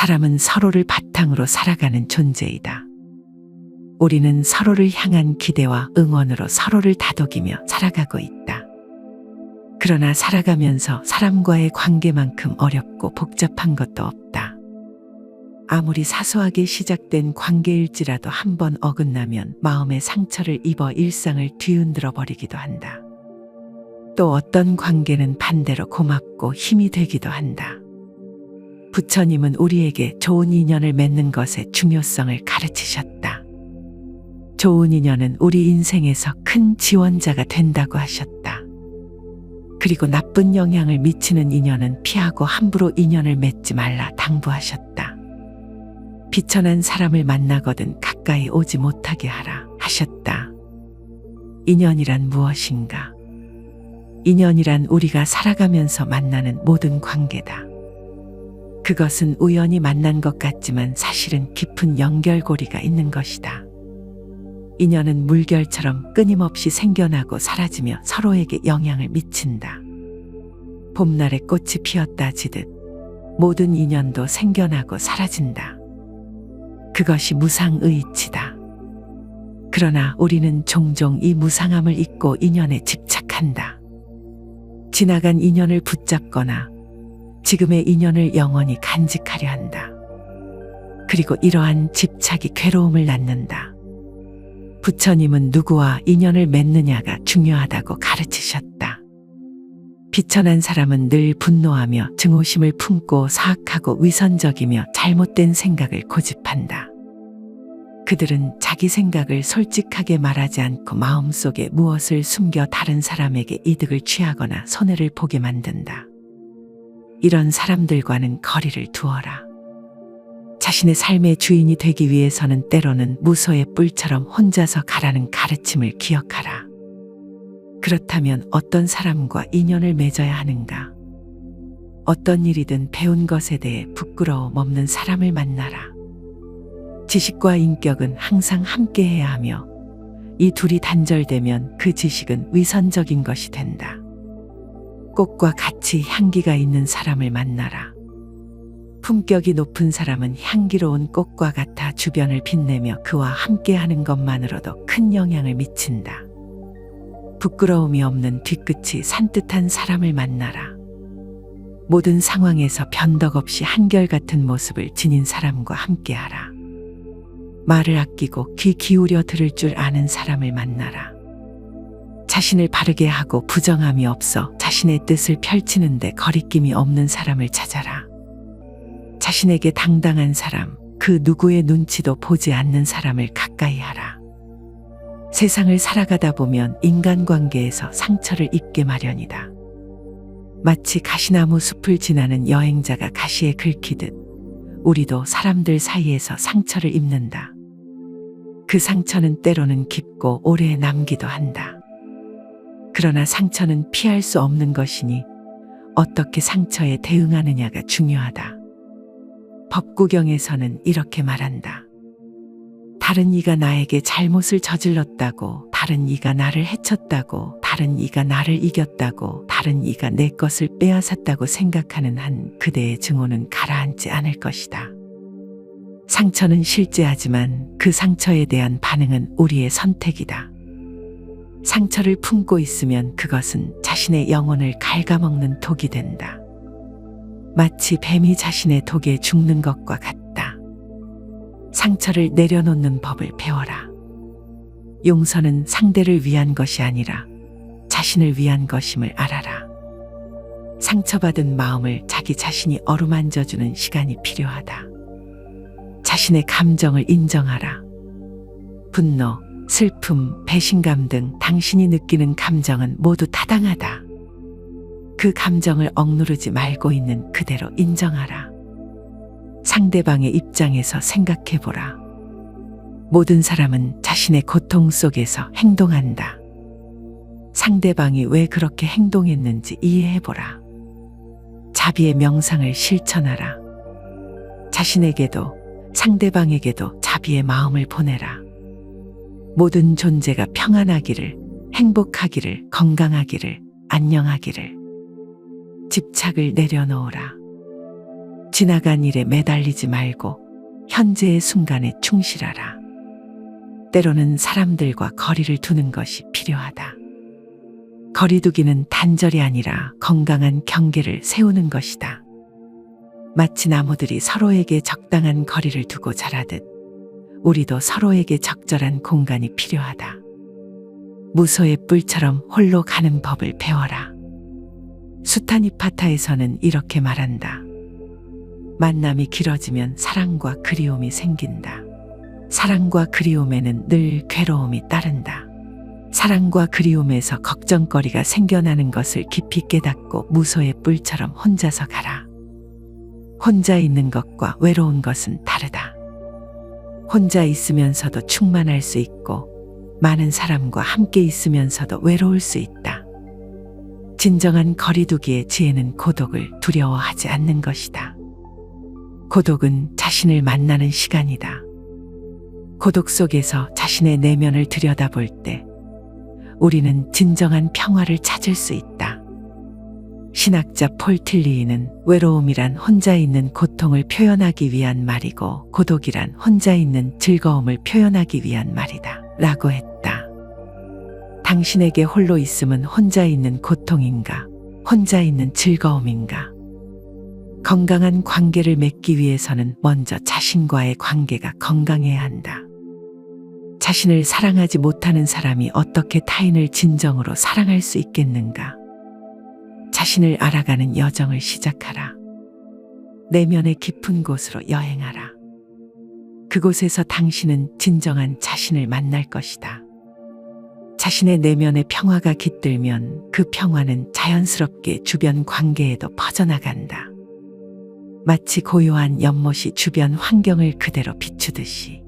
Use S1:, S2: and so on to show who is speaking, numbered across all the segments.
S1: 사람은 서로를 바탕으로 살아가는 존재이다. 우리는 서로를 향한 기대와 응원으로 서로를 다독이며 살아가고 있다. 그러나 살아가면서 사람과의 관계만큼 어렵고 복잡한 것도 없다. 아무리 사소하게 시작된 관계일지라도 한 번 어긋나면 마음의 상처를 입어 일상을 뒤흔들어 버리기도 한다. 또 어떤 관계는 반대로 고맙고 힘이 되기도 한다. 부처님은 우리에게 좋은 인연을 맺는 것의 중요성을 가르치셨다. 좋은 인연은 우리 인생에서 큰 지원자가 된다고 하셨다. 그리고 나쁜 영향을 미치는 인연은 피하고 함부로 인연을 맺지 말라 당부하셨다. 비천한 사람을 만나거든 가까이 오지 못하게 하라 하셨다. 인연이란 무엇인가? 인연이란 우리가 살아가면서 만나는 모든 관계다. 그것은 우연히 만난 것 같지만 사실은 깊은 연결고리가 있는 것이다. 인연은 물결처럼 끊임없이 생겨나고 사라지며 서로에게 영향을 미친다. 봄날에 꽃이 피었다지듯 모든 인연도 생겨나고 사라진다. 그것이 무상의이치다. 그러나 우리는 종종 이 무상함을 잊고 인연에 집착한다. 지나간 인연을 붙잡거나 지금의 인연을 영원히 간직하려 한다. 그리고 이러한 집착이 괴로움을 낳는다. 부처님은 누구와 인연을 맺느냐가 중요하다고 가르치셨다. 비천한 사람은 늘 분노하며 증오심을 품고 사악하고 위선적이며 잘못된 생각을 고집한다. 그들은 자기 생각을 솔직하게 말하지 않고 마음속에 무엇을 숨겨 다른 사람에게 이득을 취하거나 손해를 보게 만든다. 이런 사람들과는 거리를 두어라. 자신의 삶의 주인이 되기 위해서는 때로는 무소의 뿔처럼 혼자서 가라는 가르침을 기억하라. 그렇다면 어떤 사람과 인연을 맺어야 하는가? 어떤 일이든 배운 것에 대해 부끄러움 없는 사람을 만나라. 지식과 인격은 항상 함께해야 하며 이 둘이 단절되면 그 지식은 위선적인 것이 된다. 꽃과 같이 향기가 있는 사람을 만나라. 품격이 높은 사람은 향기로운 꽃과 같아 주변을 빛내며 그와 함께하는 것만으로도 큰 영향을 미친다. 부끄러움이 없는 뒤끝이 산뜻한 사람을 만나라. 모든 상황에서 변덕 없이 한결같은 모습을 지닌 사람과 함께하라. 말을 아끼고 귀 기울여 들을 줄 아는 사람을 만나라. 자신을 바르게 하고 부정함이 없어 자신의 뜻을 펼치는데 거리낌이 없는 사람을 찾아라. 자신에게 당당한 사람, 그 누구의 눈치도 보지 않는 사람을 가까이 하라. 세상을 살아가다 보면 인간관계에서 상처를 입게 마련이다. 마치 가시나무 숲을 지나는 여행자가 가시에 긁히듯 우리도 사람들 사이에서 상처를 입는다. 그 상처는 때로는 깊고 오래 남기도 한다. 그러나 상처는 피할 수 없는 것이니 어떻게 상처에 대응하느냐가 중요하다. 법구경에서는 이렇게 말한다. 다른 이가 나에게 잘못을 저질렀다고, 다른 이가 나를 해쳤다고, 다른 이가 나를 이겼다고, 다른 이가 내 것을 빼앗았다고 생각하는 한 그대의 증오는 가라앉지 않을 것이다. 상처는 실제하지만 그 상처에 대한 반응은 우리의 선택이다. 상처를 품고 있으면 그것은 자신의 영혼을 갉아먹는 독이 된다. 마치 뱀이 자신의 독에 죽는 것과 같다. 상처를 내려놓는 법을 배워라. 용서는 상대를 위한 것이 아니라 자신을 위한 것임을 알아라. 상처받은 마음을 자기 자신이 어루만져주는 시간이 필요하다. 자신의 감정을 인정하라. 분노, 슬픔, 배신감 등 당신이 느끼는 감정은 모두 타당하다. 그 감정을 억누르지 말고 있는 그대로 인정하라. 상대방의 입장에서 생각해보라. 모든 사람은 자신의 고통 속에서 행동한다. 상대방이 왜 그렇게 행동했는지 이해해보라. 자비의 명상을 실천하라. 자신에게도 상대방에게도 자비의 마음을 보내라. 모든 존재가 평안하기를, 행복하기를, 건강하기를, 안녕하기를. 집착을 내려놓으라. 지나간 일에 매달리지 말고 현재의 순간에 충실하라. 때로는 사람들과 거리를 두는 것이 필요하다. 거리두기는 단절이 아니라 건강한 경계를 세우는 것이다. 마치 나무들이 서로에게 적당한 거리를 두고 자라듯 우리도 서로에게 적절한 공간이 필요하다. 무소의 뿔처럼 홀로 가는 법을 배워라. 수타니파타에서는 이렇게 말한다. 만남이 길어지면 사랑과 그리움이 생긴다. 사랑과 그리움에는 늘 괴로움이 따른다. 사랑과 그리움에서 걱정거리가 생겨나는 것을 깊이 깨닫고 무소의 뿔처럼 혼자서 가라. 혼자 있는 것과 외로운 것은 다르다. 혼자 있으면서도 충만할 수 있고 많은 사람과 함께 있으면서도 외로울 수 있다. 진정한 거리두기의 지혜는 고독을 두려워하지 않는 것이다. 고독은 자신을 만나는 시간이다. 고독 속에서 자신의 내면을 들여다볼 때 우리는 진정한 평화를 찾을 수 있다. 신학자 폴 틸리히는 외로움이란 혼자 있는 고통을 표현하기 위한 말이고 고독이란 혼자 있는 즐거움을 표현하기 위한 말이다. 라고 했다. 당신에게 홀로 있음은 혼자 있는 고통인가? 혼자 있는 즐거움인가? 건강한 관계를 맺기 위해서는 먼저 자신과의 관계가 건강해야 한다. 자신을 사랑하지 못하는 사람이 어떻게 타인을 진정으로 사랑할 수 있겠는가? 자신을 알아가는 여정을 시작하라. 내면의 깊은 곳으로 여행하라. 그곳에서 당신은 진정한 자신을 만날 것이다. 자신의 내면의 평화가 깃들면 그 평화는 자연스럽게 주변 관계에도 퍼져나간다. 마치 고요한 연못이 주변 환경을 그대로 비추듯이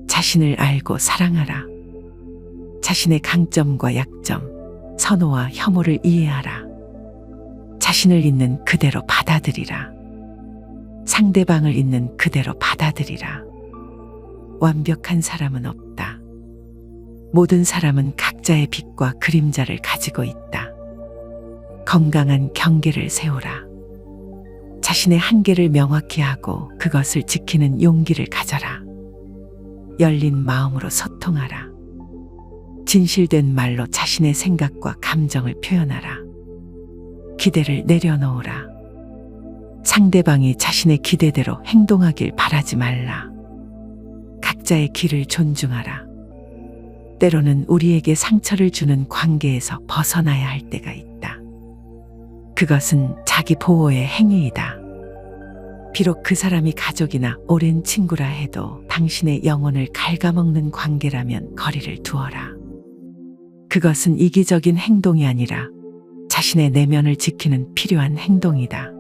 S1: 자신을 알고 사랑하라. 자신의 강점과 약점, 선호와 혐오를 이해하라. 자신을 있는 그대로 받아들이라. 상대방을 있는 그대로 받아들이라. 완벽한 사람은 없다. 모든 사람은 각자의 빛과 그림자를 가지고 있다. 건강한 경계를 세우라. 자신의 한계를 명확히 하고 그것을 지키는 용기를 가져라. 열린 마음으로 소통하라. 진실된 말로 자신의 생각과 감정을 표현하라. 기대를 내려놓으라. 상대방이 자신의 기대대로 행동하길 바라지 말라. 각자의 길을 존중하라. 때로는 우리에게 상처를 주는 관계에서 벗어나야 할 때가 있다. 그것은 자기 보호의 행위이다. 비록 그 사람이 가족이나 오랜 친구라 해도 당신의 영혼을 갉아먹는 관계라면 거리를 두어라. 그것은 이기적인 행동이 아니라 자신의 내면을 지키는 필요한 행동이다.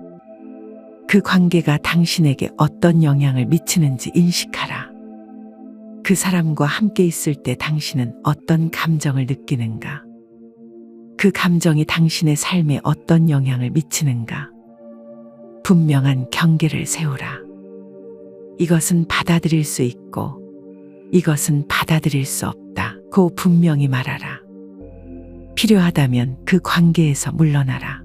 S1: 그 관계가 당신에게 어떤 영향을 미치는지 인식하라. 그 사람과 함께 있을 때 당신은 어떤 감정을 느끼는가? 그 감정이 당신의 삶에 어떤 영향을 미치는가? 분명한 경계를 세우라. 이것은 받아들일 수 있고 이것은 받아들일 수 없다. 고 분명히 말하라. 필요하다면 그 관계에서 물러나라.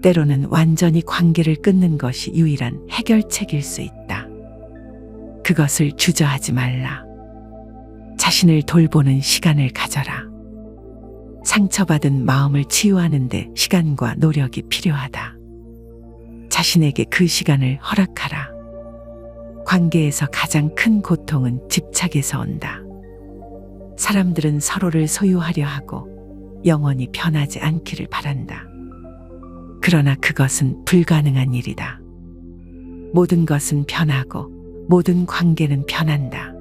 S1: 때로는 완전히 관계를 끊는 것이 유일한 해결책일 수 있다. 그것을 주저하지 말라. 자신을 돌보는 시간을 가져라. 상처받은 마음을 치유하는 데 시간과 노력이 필요하다. 자신에게 그 시간을 허락하라. 관계에서 가장 큰 고통은 집착에서 온다. 사람들은 서로를 소유하려 하고 영원히 변하지 않기를 바란다. 그러나 그것은 불가능한 일이다. 모든 것은 변하고 모든 관계는 변한다.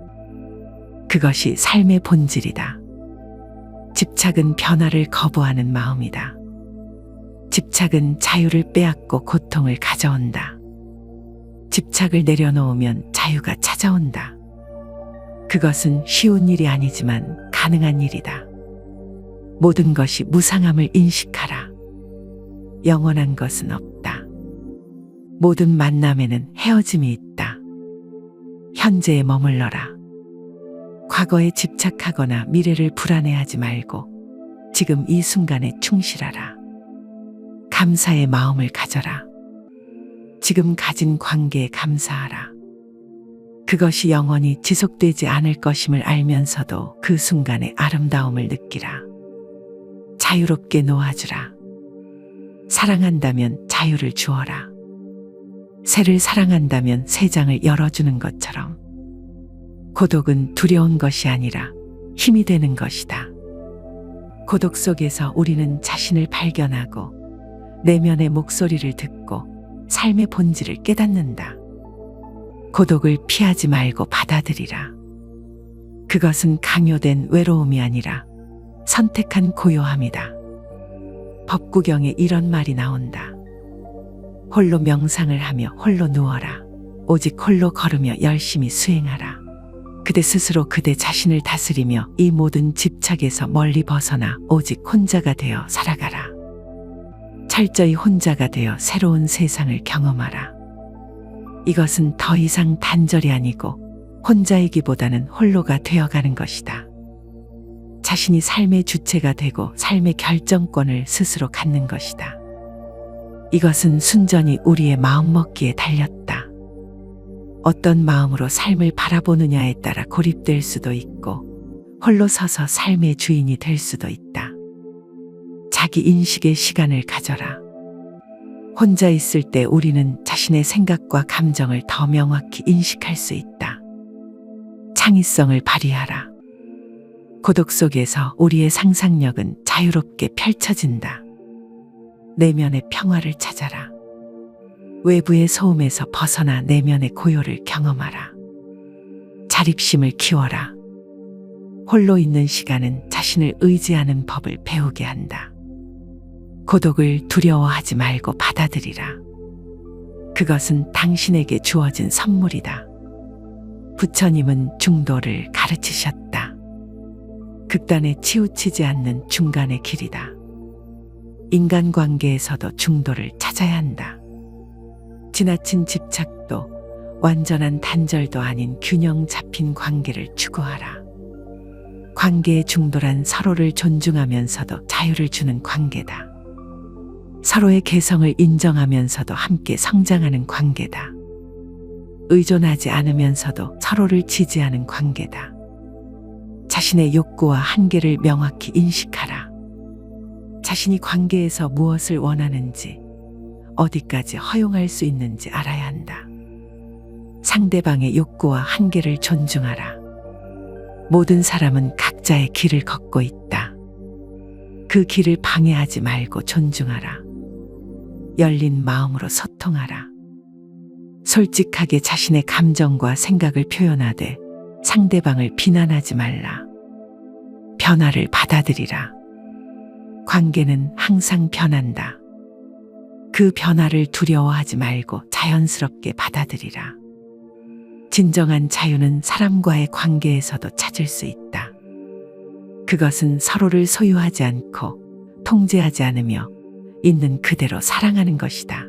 S1: 그것이 삶의 본질이다. 집착은 변화를 거부하는 마음이다. 집착은 자유를 빼앗고 고통을 가져온다. 집착을 내려놓으면 자유가 찾아온다. 그것은 쉬운 일이 아니지만 가능한 일이다. 모든 것이 무상함을 인식하라. 영원한 것은 없다. 모든 만남에는 헤어짐이 있다. 현재에 머물러라. 과거에 집착하거나 미래를 불안해하지 말고 지금 이 순간에 충실하라. 감사의 마음을 가져라. 지금 가진 관계에 감사하라. 그것이 영원히 지속되지 않을 것임을 알면서도 그 순간의 아름다움을 느끼라. 자유롭게 놓아주라. 사랑한다면 자유를 주어라. 새를 사랑한다면 새 장을 열어주는 것처럼 고독은 두려운 것이 아니라 힘이 되는 것이다. 고독 속에서 우리는 자신을 발견하고 내면의 목소리를 듣고 삶의 본질을 깨닫는다. 고독을 피하지 말고 받아들이라. 그것은 강요된 외로움이 아니라 선택한 고요함이다. 법구경에 이런 말이 나온다. 홀로 명상을 하며 홀로 누워라. 오직 홀로 걸으며 열심히 수행하라. 그대 스스로 그대 자신을 다스리며 이 모든 집착에서 멀리 벗어나 오직 혼자가 되어 살아가라. 철저히 혼자가 되어 새로운 세상을 경험하라. 이것은 더 이상 단절이 아니고 혼자이기보다는 홀로가 되어가는 것이다. 자신이 삶의 주체가 되고 삶의 결정권을 스스로 갖는 것이다. 이것은 순전히 우리의 마음먹기에 달렸다. 어떤 마음으로 삶을 바라보느냐에 따라 고립될 수도 있고 홀로 서서 삶의 주인이 될 수도 있다. 자기 인식의 시간을 가져라. 혼자 있을 때 우리는 자신의 생각과 감정을 더 명확히 인식할 수 있다. 창의성을 발휘하라. 고독 속에서 우리의 상상력은 자유롭게 펼쳐진다. 내면의 평화를 찾아라. 외부의 소음에서 벗어나 내면의 고요를 경험하라. 자립심을 키워라. 홀로 있는 시간은 자신을 의지하는 법을 배우게 한다. 고독을 두려워하지 말고 받아들이라. 그것은 당신에게 주어진 선물이다. 부처님은 중도를 가르치셨다. 극단에 치우치지 않는 중간의 길이다. 인간관계에서도 중도를 찾아야 한다. 지나친 집착도 완전한 단절도 아닌 균형 잡힌 관계를 추구하라. 관계의 중도란 서로를 존중하면서도 자유를 주는 관계다. 서로의 개성을 인정하면서도 함께 성장하는 관계다. 의존하지 않으면서도 서로를 지지하는 관계다. 자신의 욕구와 한계를 명확히 인식하라. 자신이 관계에서 무엇을 원하는지, 어디까지 허용할 수 있는지 알아야 한다. 상대방의 욕구와 한계를 존중하라. 모든 사람은 각자의 길을 걷고 있다. 그 길을 방해하지 말고 존중하라. 열린 마음으로 소통하라. 솔직하게 자신의 감정과 생각을 표현하되 상대방을 비난하지 말라. 변화를 받아들이라. 관계는 항상 변한다. 그 변화를 두려워하지 말고 자연스럽게 받아들이라. 진정한 자유는 사람과의 관계에서도 찾을 수 있다. 그것은 서로를 소유하지 않고 통제하지 않으며 있는 그대로 사랑하는 것이다.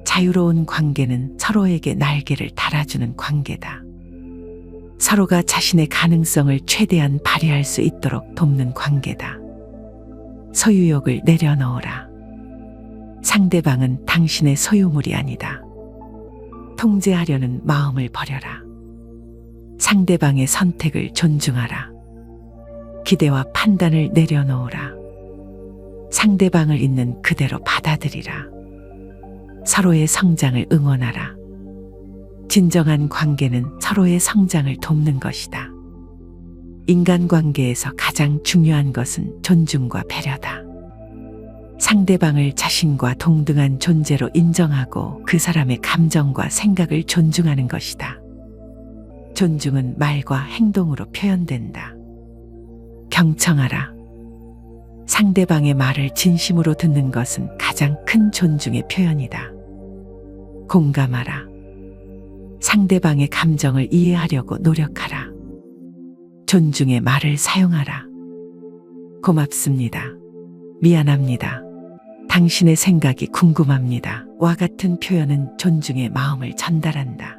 S1: 자유로운 관계는 서로에게 날개를 달아주는 관계다. 서로가 자신의 가능성을 최대한 발휘할 수 있도록 돕는 관계다. 소유욕을 내려놓으라. 상대방은 당신의 소유물이 아니다. 통제하려는 마음을 버려라. 상대방의 선택을 존중하라. 기대와 판단을 내려놓으라. 상대방을 있는 그대로 받아들이라. 서로의 성장을 응원하라. 진정한 관계는 서로의 성장을 돕는 것이다. 인간관계에서 가장 중요한 것은 존중과 배려다. 상대방을 자신과 동등한 존재로 인정하고 그 사람의 감정과 생각을 존중하는 것이다. 존중은 말과 행동으로 표현된다. 경청하라. 상대방의 말을 진심으로 듣는 것은 가장 큰 존중의 표현이다. 공감하라. 상대방의 감정을 이해하려고 노력하라. 존중의 말을 사용하라. 고맙습니다. 미안합니다. 당신의 생각이 궁금합니다. 와 같은 표현은 존중의 마음을 전달한다.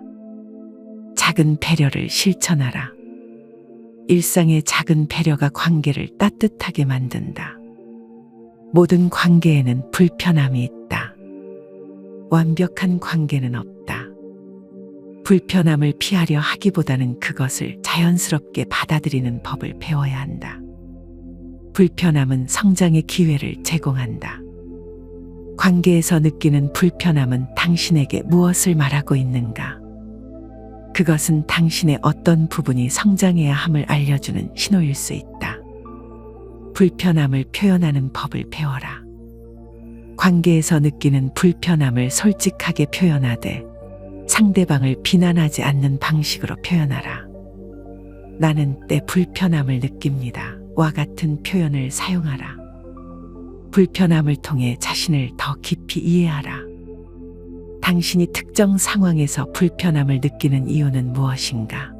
S1: 작은 배려를 실천하라. 일상의 작은 배려가 관계를 따뜻하게 만든다. 모든 관계에는 불편함이 있다. 완벽한 관계는 없다. 불편함을 피하려 하기보다는 그것을 자연스럽게 받아들이는 법을 배워야 한다. 불편함은 성장의 기회를 제공한다. 관계에서 느끼는 불편함은 당신에게 무엇을 말하고 있는가? 그것은 당신의 어떤 부분이 성장해야 함을 알려주는 신호일 수 있다. 불편함을 표현하는 법을 배워라. 관계에서 느끼는 불편함을 솔직하게 표현하되 상대방을 비난하지 않는 방식으로 표현하라. 나는 때 불편함을 느낍니다. 와 같은 표현을 사용하라. 불편함을 통해 자신을 더 깊이 이해하라. 당신이 특정 상황에서 불편함을 느끼는 이유는 무엇인가?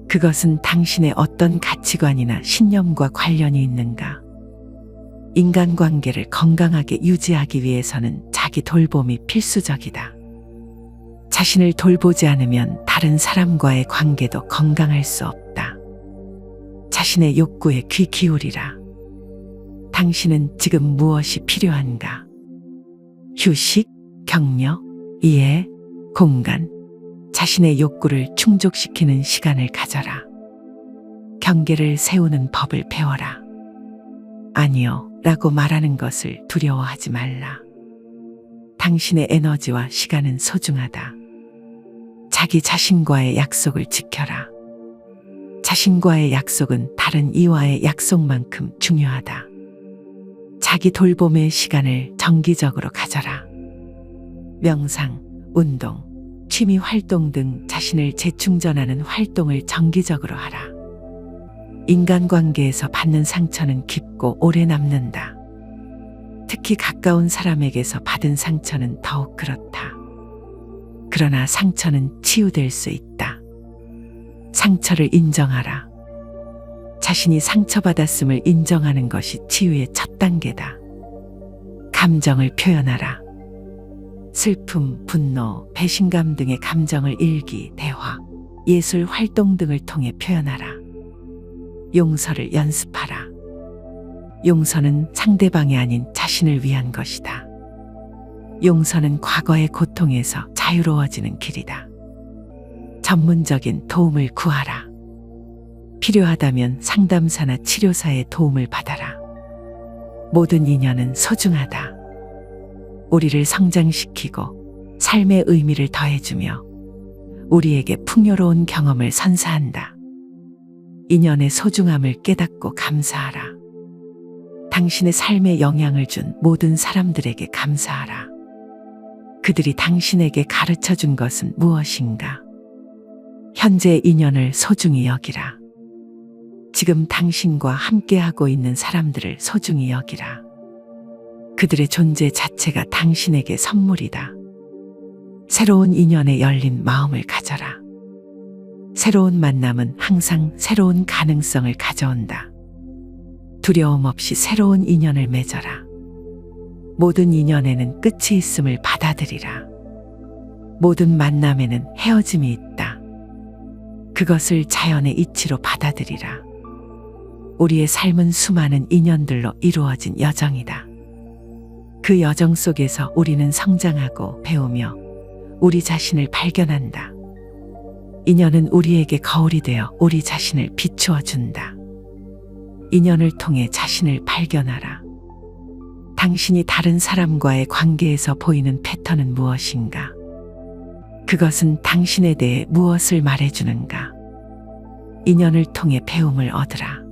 S1: 그것은 당신의 어떤 가치관이나 신념과 관련이 있는가? 인간관계를 건강하게 유지하기 위해서는 자기 돌봄이 필수적이다. 자신을 돌보지 않으면 다른 사람과의 관계도 건강할 수 없다. 자신의 욕구에 귀 기울이라. 당신은 지금 무엇이 필요한가? 휴식, 격려, 이해, 공간, 자신의 욕구를 충족시키는 시간을 가져라. 경계를 세우는 법을 배워라. 아니요, 라고 말하는 것을 두려워하지 말라. 당신의 에너지와 시간은 소중하다. 자기 자신과의 약속을 지켜라. 자신과의 약속은 다른 이와의 약속만큼 중요하다. 자기 돌봄의 시간을 정기적으로 가져라. 명상, 운동, 취미 활동 등 자신을 재충전하는 활동을 정기적으로 하라. 인간관계에서 받는 상처는 깊고 오래 남는다. 특히 가까운 사람에게서 받은 상처는 더욱 그렇다. 그러나 상처는 치유될 수 있다. 상처를 인정하라. 자신이 상처받았음을 인정하는 것이 치유의 첫 단계다. 감정을 표현하라. 슬픔, 분노, 배신감 등의 감정을 일기, 대화, 예술 활동 등을 통해 표현하라. 용서를 연습하라. 용서는 상대방이 아닌 자신을 위한 것이다. 용서는 과거의 고통에서 자유로워지는 길이다. 전문적인 도움을 구하라. 필요하다면 상담사나 치료사의 도움을 받아라. 모든 인연은 소중하다. 우리를 성장시키고 삶의 의미를 더해주며 우리에게 풍요로운 경험을 선사한다. 인연의 소중함을 깨닫고 감사하라. 당신의 삶에 영향을 준 모든 사람들에게 감사하라. 그들이 당신에게 가르쳐 준 것은 무엇인가? 현재의 인연을 소중히 여기라. 지금 당신과 함께하고 있는 사람들을 소중히 여기라. 그들의 존재 자체가 당신에게 선물이다. 새로운 인연에 열린 마음을 가져라. 새로운 만남은 항상 새로운 가능성을 가져온다. 두려움 없이 새로운 인연을 맺어라. 모든 인연에는 끝이 있음을 받아들이라. 모든 만남에는 헤어짐이 있다. 그것을 자연의 이치로 받아들이라. 우리의 삶은 수많은 인연들로 이루어진 여정이다. 그 여정 속에서 우리는 성장하고 배우며 우리 자신을 발견한다. 인연은 우리에게 거울이 되어 우리 자신을 비추어 준다. 인연을 통해 자신을 발견하라. 당신이 다른 사람과의 관계에서 보이는 패턴은 무엇인가? 그것은 당신에 대해 무엇을 말해주는가? 인연을 통해 배움을 얻으라.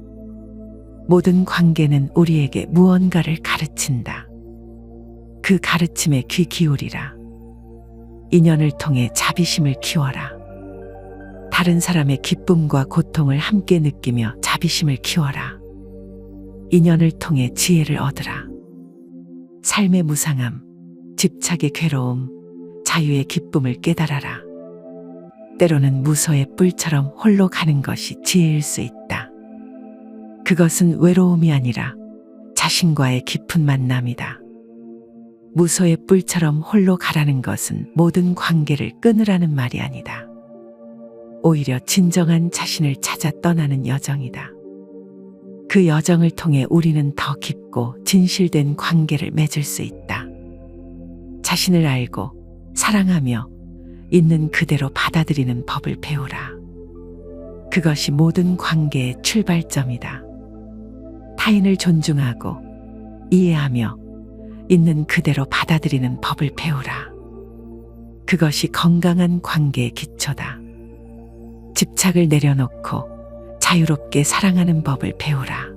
S1: 모든 관계는 우리에게 무언가를 가르친다. 그 가르침에 귀 기울이라. 인연을 통해 자비심을 키워라. 다른 사람의 기쁨과 고통을 함께 느끼며 자비심을 키워라. 인연을 통해 지혜를 얻으라. 삶의 무상함, 집착의 괴로움, 자유의 기쁨을 깨달아라. 때로는 무소의 뿔처럼 홀로 가는 것이 지혜일 수 있다. 그것은 외로움이 아니라 자신과의 깊은 만남이다. 무소의 뿔처럼 홀로 가라는 것은 모든 관계를 끊으라는 말이 아니다. 오히려 진정한 자신을 찾아 떠나는 여정이다. 그 여정을 통해 우리는 더 깊고 진실된 관계를 맺을 수 있다. 자신을 알고 사랑하며 있는 그대로 받아들이는 법을 배우라. 그것이 모든 관계의 출발점이다. 타인을 존중하고 이해하며 있는 그대로 받아들이는 법을 배우라. 그것이 건강한 관계의 기초다. 집착을 내려놓고 자유롭게 사랑하는 법을 배우라.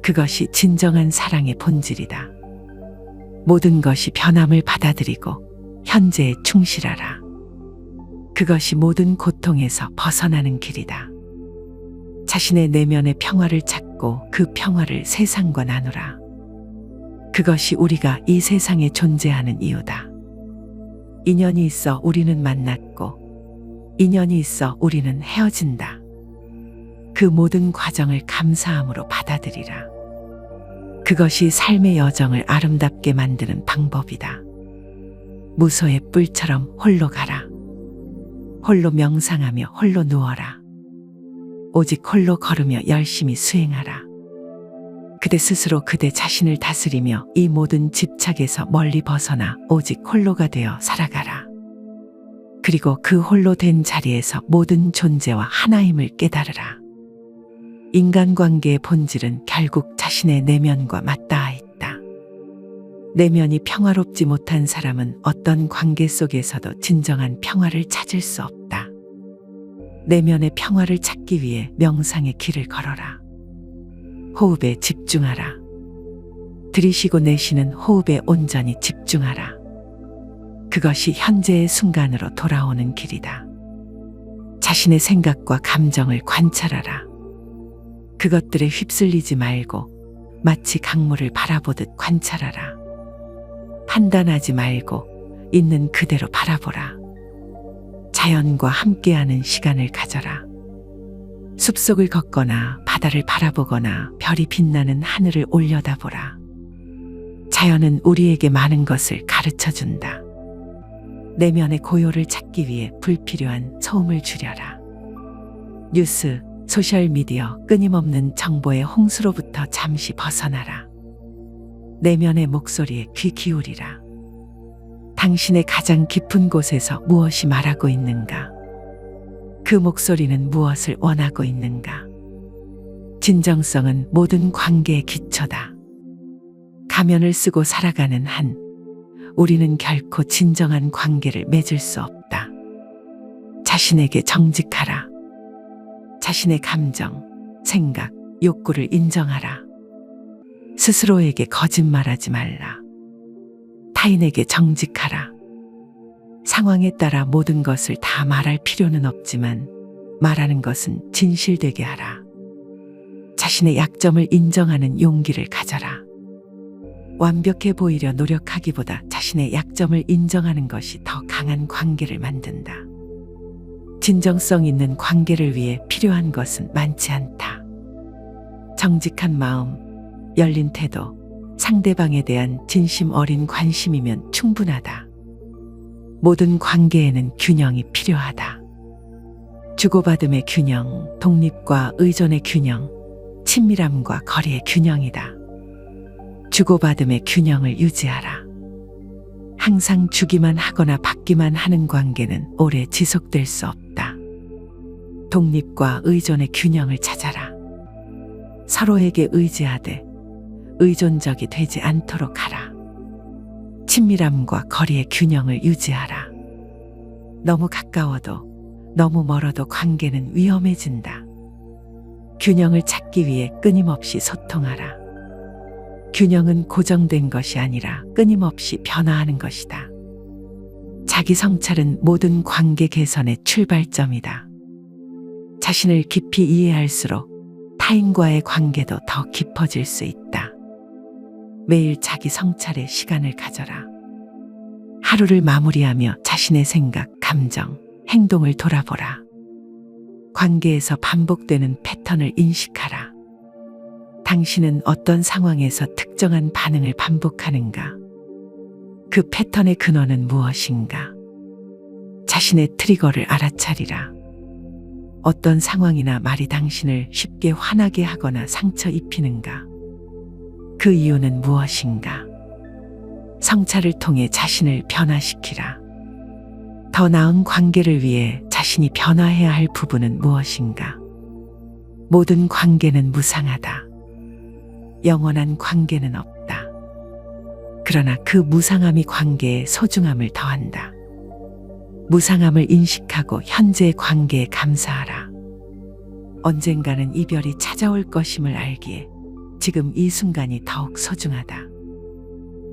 S1: 그것이 진정한 사랑의 본질이다. 모든 것이 변함을 받아들이고 현재에 충실하라. 그것이 모든 고통에서 벗어나는 길이다. 자신의 내면의 평화를 찾고 그 평화를 세상과 나누라. 그것이 우리가 이 세상에 존재하는 이유다. 인연이 있어 우리는 만났고 인연이 있어 우리는 헤어진다. 그 모든 과정을 감사함으로 받아들이라. 그것이 삶의 여정을 아름답게 만드는 방법이다. 무소의 뿔처럼 홀로 가라. 홀로 명상하며 홀로 누워라. 오직 홀로 걸으며 열심히 수행하라. 그대 스스로 그대 자신을 다스리며 이 모든 집착에서 멀리 벗어나 오직 홀로가 되어 살아가라. 그리고 그 홀로 된 자리에서 모든 존재와 하나임을 깨달으라. 인간관계의 본질은 결국 자신의 내면과 맞닿아 있다. 내면이 평화롭지 못한 사람은 어떤 관계 속에서도 진정한 평화를 찾을 수 없다. 내면의 평화를 찾기 위해 명상의 길을 걸어라. 호흡에 집중하라. 들이쉬고 내쉬는 호흡에 온전히 집중하라. 그것이 현재의 순간으로 돌아오는 길이다. 자신의 생각과 감정을 관찰하라. 그것들에 휩쓸리지 말고 마치 강물을 바라보듯 관찰하라. 판단하지 말고 있는 그대로 바라보라. 자연과 함께하는 시간을 가져라. 숲속을 걷거나 바다를 바라보거나 별이 빛나는 하늘을 올려다보라. 자연은 우리에게 많은 것을 가르쳐준다. 내면의 고요를 찾기 위해 불필요한 소음을 줄여라. 뉴스, 소셜미디어, 끊임없는 정보의 홍수로부터 잠시 벗어나라. 내면의 목소리에 귀 기울이라. 당신의 가장 깊은 곳에서 무엇이 말하고 있는가? 그 목소리는 무엇을 원하고 있는가? 진정성은 모든 관계의 기초다. 가면을 쓰고 살아가는 한, 우리는 결코 진정한 관계를 맺을 수 없다. 자신에게 정직하라. 자신의 감정, 생각, 욕구를 인정하라. 스스로에게 거짓말하지 말라. 타인에게 정직하라. 상황에 따라 모든 것을 다 말할 필요는 없지만 말하는 것은 진실되게 하라. 자신의 약점을 인정하는 용기를 가져라. 완벽해 보이려 노력하기보다 자신의 약점을 인정하는 것이 더 강한 관계를 만든다. 진정성 있는 관계를 위해 필요한 것은 많지 않다. 정직한 마음, 열린 태도, 상대방에 대한 진심 어린 관심이면 충분하다. 모든 관계에는 균형이 필요하다. 주고받음의 균형, 독립과 의존의 균형, 친밀함과 거리의 균형이다. 주고받음의 균형을 유지하라. 항상 주기만 하거나 받기만 하는 관계는 오래 지속될 수 없다. 독립과 의존의 균형을 찾아라. 서로에게 의지하되 의존적이 되지 않도록 하라. 친밀함과 거리의 균형을 유지하라. 너무 가까워도 너무 멀어도 관계는 위험해진다. 균형을 찾기 위해 끊임없이 소통하라. 균형은 고정된 것이 아니라 끊임없이 변화하는 것이다. 자기 성찰은 모든 관계 개선의 출발점이다. 자신을 깊이 이해할수록 타인과의 관계도 더 깊어질 수 있다. 매일 자기 성찰의 시간을 가져라. 하루를 마무리하며 자신의 생각, 감정, 행동을 돌아보라. 관계에서 반복되는 패턴을 인식하라. 당신은 어떤 상황에서 특정한 반응을 반복하는가? 그 패턴의 근원은 무엇인가? 자신의 트리거를 알아차리라. 어떤 상황이나 말이 당신을 쉽게 화나게 하거나 상처 입히는가? 그 이유는 무엇인가? 성찰을 통해 자신을 변화시키라. 더 나은 관계를 위해 자신이 변화해야 할 부분은 무엇인가? 모든 관계는 무상하다. 영원한 관계는 없다. 그러나 그 무상함이 관계의 소중함을 더한다. 무상함을 인식하고 현재의 관계에 감사하라. 언젠가는 이별이 찾아올 것임을 알기에 지금 이 순간이 더욱 소중하다.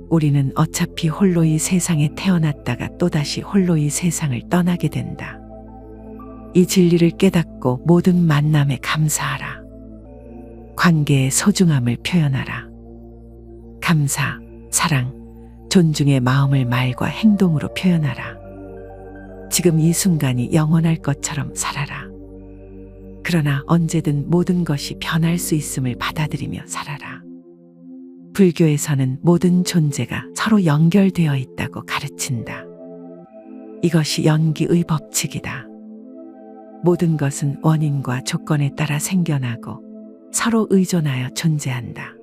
S1: 우리는 어차피 홀로 이 세상에 태어났다가 또다시 홀로 이 세상을 떠나게 된다. 이 진리를 깨닫고 모든 만남에 감사하라. 관계의 소중함을 표현하라. 감사, 사랑, 존중의 마음을 말과 행동으로 표현하라. 지금 이 순간이 영원할 것처럼 살아라. 그러나 언제든 모든 것이 변할 수 있음을 받아들이며 살아라. 불교에서는 모든 존재가 서로 연결되어 있다고 가르친다. 이것이 연기의 법칙이다. 모든 것은 원인과 조건에 따라 생겨나고 서로 의존하여 존재한다.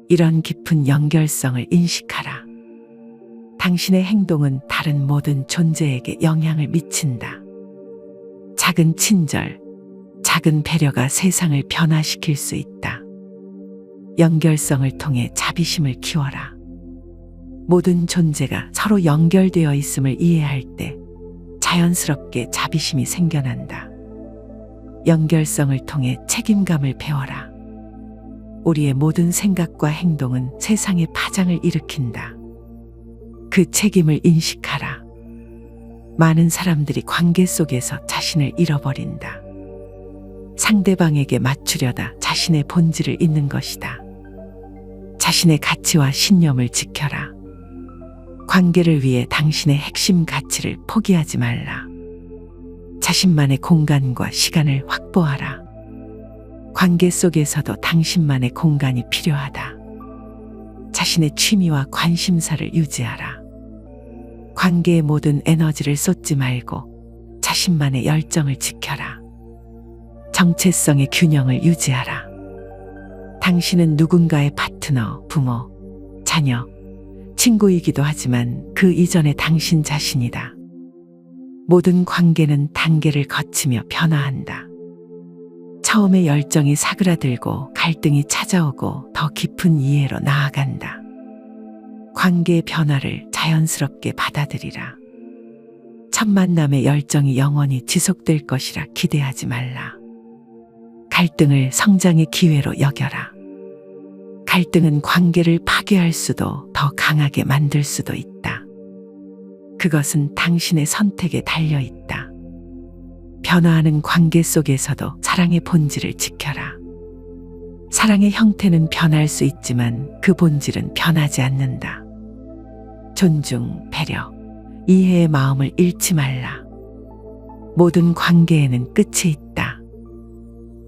S1: 이런 깊은 연결성을 인식하라. 당신의 행동은 다른 모든 존재에게 영향을 미친다. 작은 친절, 작은 배려가 세상을 변화시킬 수 있다. 연결성을 통해 자비심을 키워라. 모든 존재가 서로 연결되어 있음을 이해할 때 자연스럽게 자비심이 생겨난다. 연결성을 통해 책임감을 배워라. 우리의 모든 생각과 행동은 세상에 파장을 일으킨다. 그 책임을 인식하라. 많은 사람들이 관계 속에서 자신을 잃어버린다. 상대방에게 맞추려다 자신의 본질을 잃는 것이다. 자신의 가치와 신념을 지켜라. 관계를 위해 당신의 핵심 가치를 포기하지 말라. 자신만의 공간과 시간을 확보하라. 관계 속에서도 당신만의 공간이 필요하다. 자신의 취미와 관심사를 유지하라. 관계에 모든 에너지를 쏟지 말고 자신만의 열정을 지켜라. 정체성의 균형을 유지하라. 당신은 누군가의 파트너, 부모, 자녀, 친구이기도 하지만 그 이전의 당신 자신이다. 모든 관계는 단계를 거치며 변화한다. 처음에 열정이 사그라들고 갈등이 찾아오고 더 깊은 이해로 나아간다. 관계의 변화를 자연스럽게 받아들이라. 첫 만남의 열정이 영원히 지속될 것이라 기대하지 말라. 갈등을 성장의 기회로 여겨라. 갈등은 관계를 파괴할 수도 더 강하게 만들 수도 있다. 그것은 당신의 선택에 달려 있다. 변화하는 관계 속에서도 사랑의 본질을 지켜라. 사랑의 형태는 변할 수 있지만 그 본질은 변하지 않는다. 존중, 배려, 이해의 마음을 잃지 말라. 모든 관계에는 끝이 있다.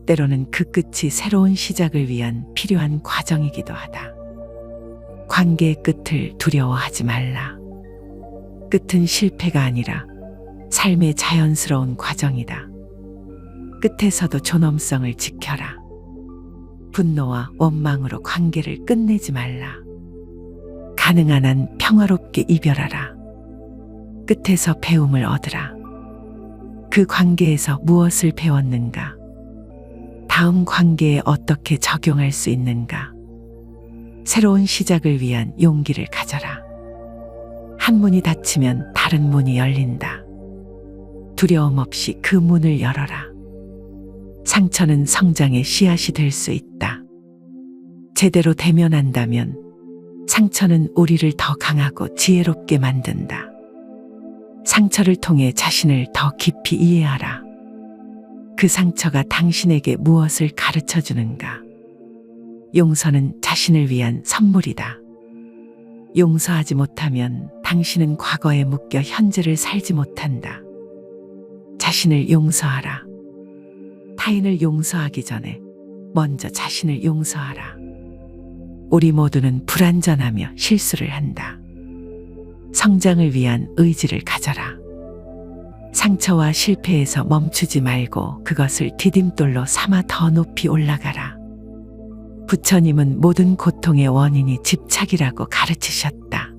S1: 때로는 그 끝이 새로운 시작을 위한 필요한 과정이기도 하다. 관계의 끝을 두려워하지 말라. 끝은 실패가 아니라 삶의 자연스러운 과정이다. 끝에서도 존엄성을 지켜라. 분노와 원망으로 관계를 끝내지 말라. 가능한 한 평화롭게 이별하라. 끝에서 배움을 얻으라. 그 관계에서 무엇을 배웠는가? 다음 관계에 어떻게 적용할 수 있는가? 새로운 시작을 위한 용기를 가져라. 한 문이 닫히면 다른 문이 열린다. 두려움 없이 그 문을 열어라. 상처는 성장의 씨앗이 될 수 있다. 제대로 대면한다면 상처는 우리를 더 강하고 지혜롭게 만든다. 상처를 통해 자신을 더 깊이 이해하라. 그 상처가 당신에게 무엇을 가르쳐 주는가? 용서는 자신을 위한 선물이다. 용서하지 못하면 당신은 과거에 묶여 현재를 살지 못한다. 자신을 용서하라. 타인을 용서하기 전에 먼저 자신을 용서하라. 우리 모두는 불완전하며 실수를 한다. 성장을 위한 의지를 가져라. 상처와 실패에서 멈추지 말고 그것을 디딤돌로 삼아 더 높이 올라가라. 부처님은 모든 고통의 원인이 집착이라고 가르치셨다.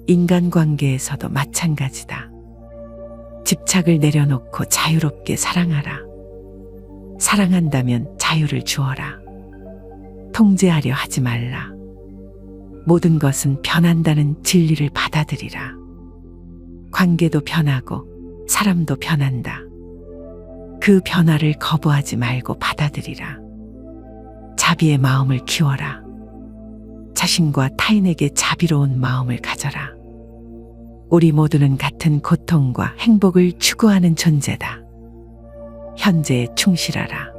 S1: 인간관계에서도 마찬가지다. 집착을 내려놓고 자유롭게 사랑하라. 사랑한다면 자유를 주어라. 통제하려 하지 말라. 모든 것은 변한다는 진리를 받아들이라. 관계도 변하고 사람도 변한다. 그 변화를 거부하지 말고 받아들이라. 자비의 마음을 키워라. 자신과 타인에게 자비로운 마음을 가져라. 우리 모두는 같은 고통과 행복을 추구하는 존재다. 현재에 충실하라.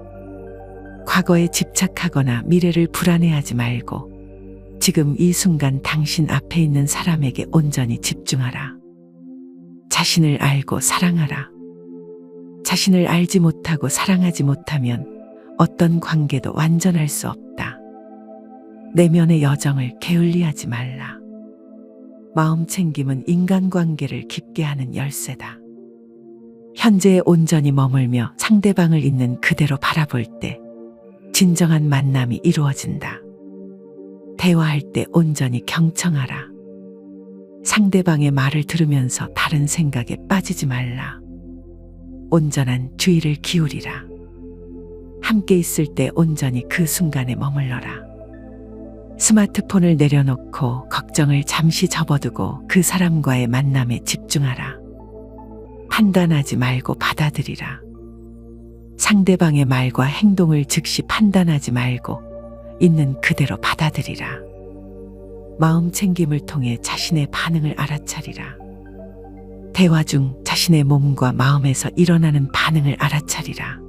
S1: 과거에 집착하거나 미래를 불안해하지 말고 지금 이 순간 당신 앞에 있는 사람에게 온전히 집중하라. 자신을 알고 사랑하라. 자신을 알지 못하고 사랑하지 못하면 어떤 관계도 완전할 수 없다. 내면의 여정을 게을리하지 말라. 마음 챙김은 인간관계를 깊게 하는 열쇠다. 현재에 온전히 머물며 상대방을 있는 그대로 바라볼 때 진정한 만남이 이루어진다. 대화할 때 온전히 경청하라. 상대방의 말을 들으면서 다른 생각에 빠지지 말라. 온전한 주의를 기울이라. 함께 있을 때 온전히 그 순간에 머물러라. 스마트폰을 내려놓고 걱정을 잠시 접어두고 그 사람과의 만남에 집중하라. 판단하지 말고 받아들이라. 상대방의 말과 행동을 즉시 판단하지 말고 있는 그대로 받아들이라. 마음 챙김을 통해 자신의 반응을 알아차리라. 대화 중 자신의 몸과 마음에서 일어나는 반응을 알아차리라.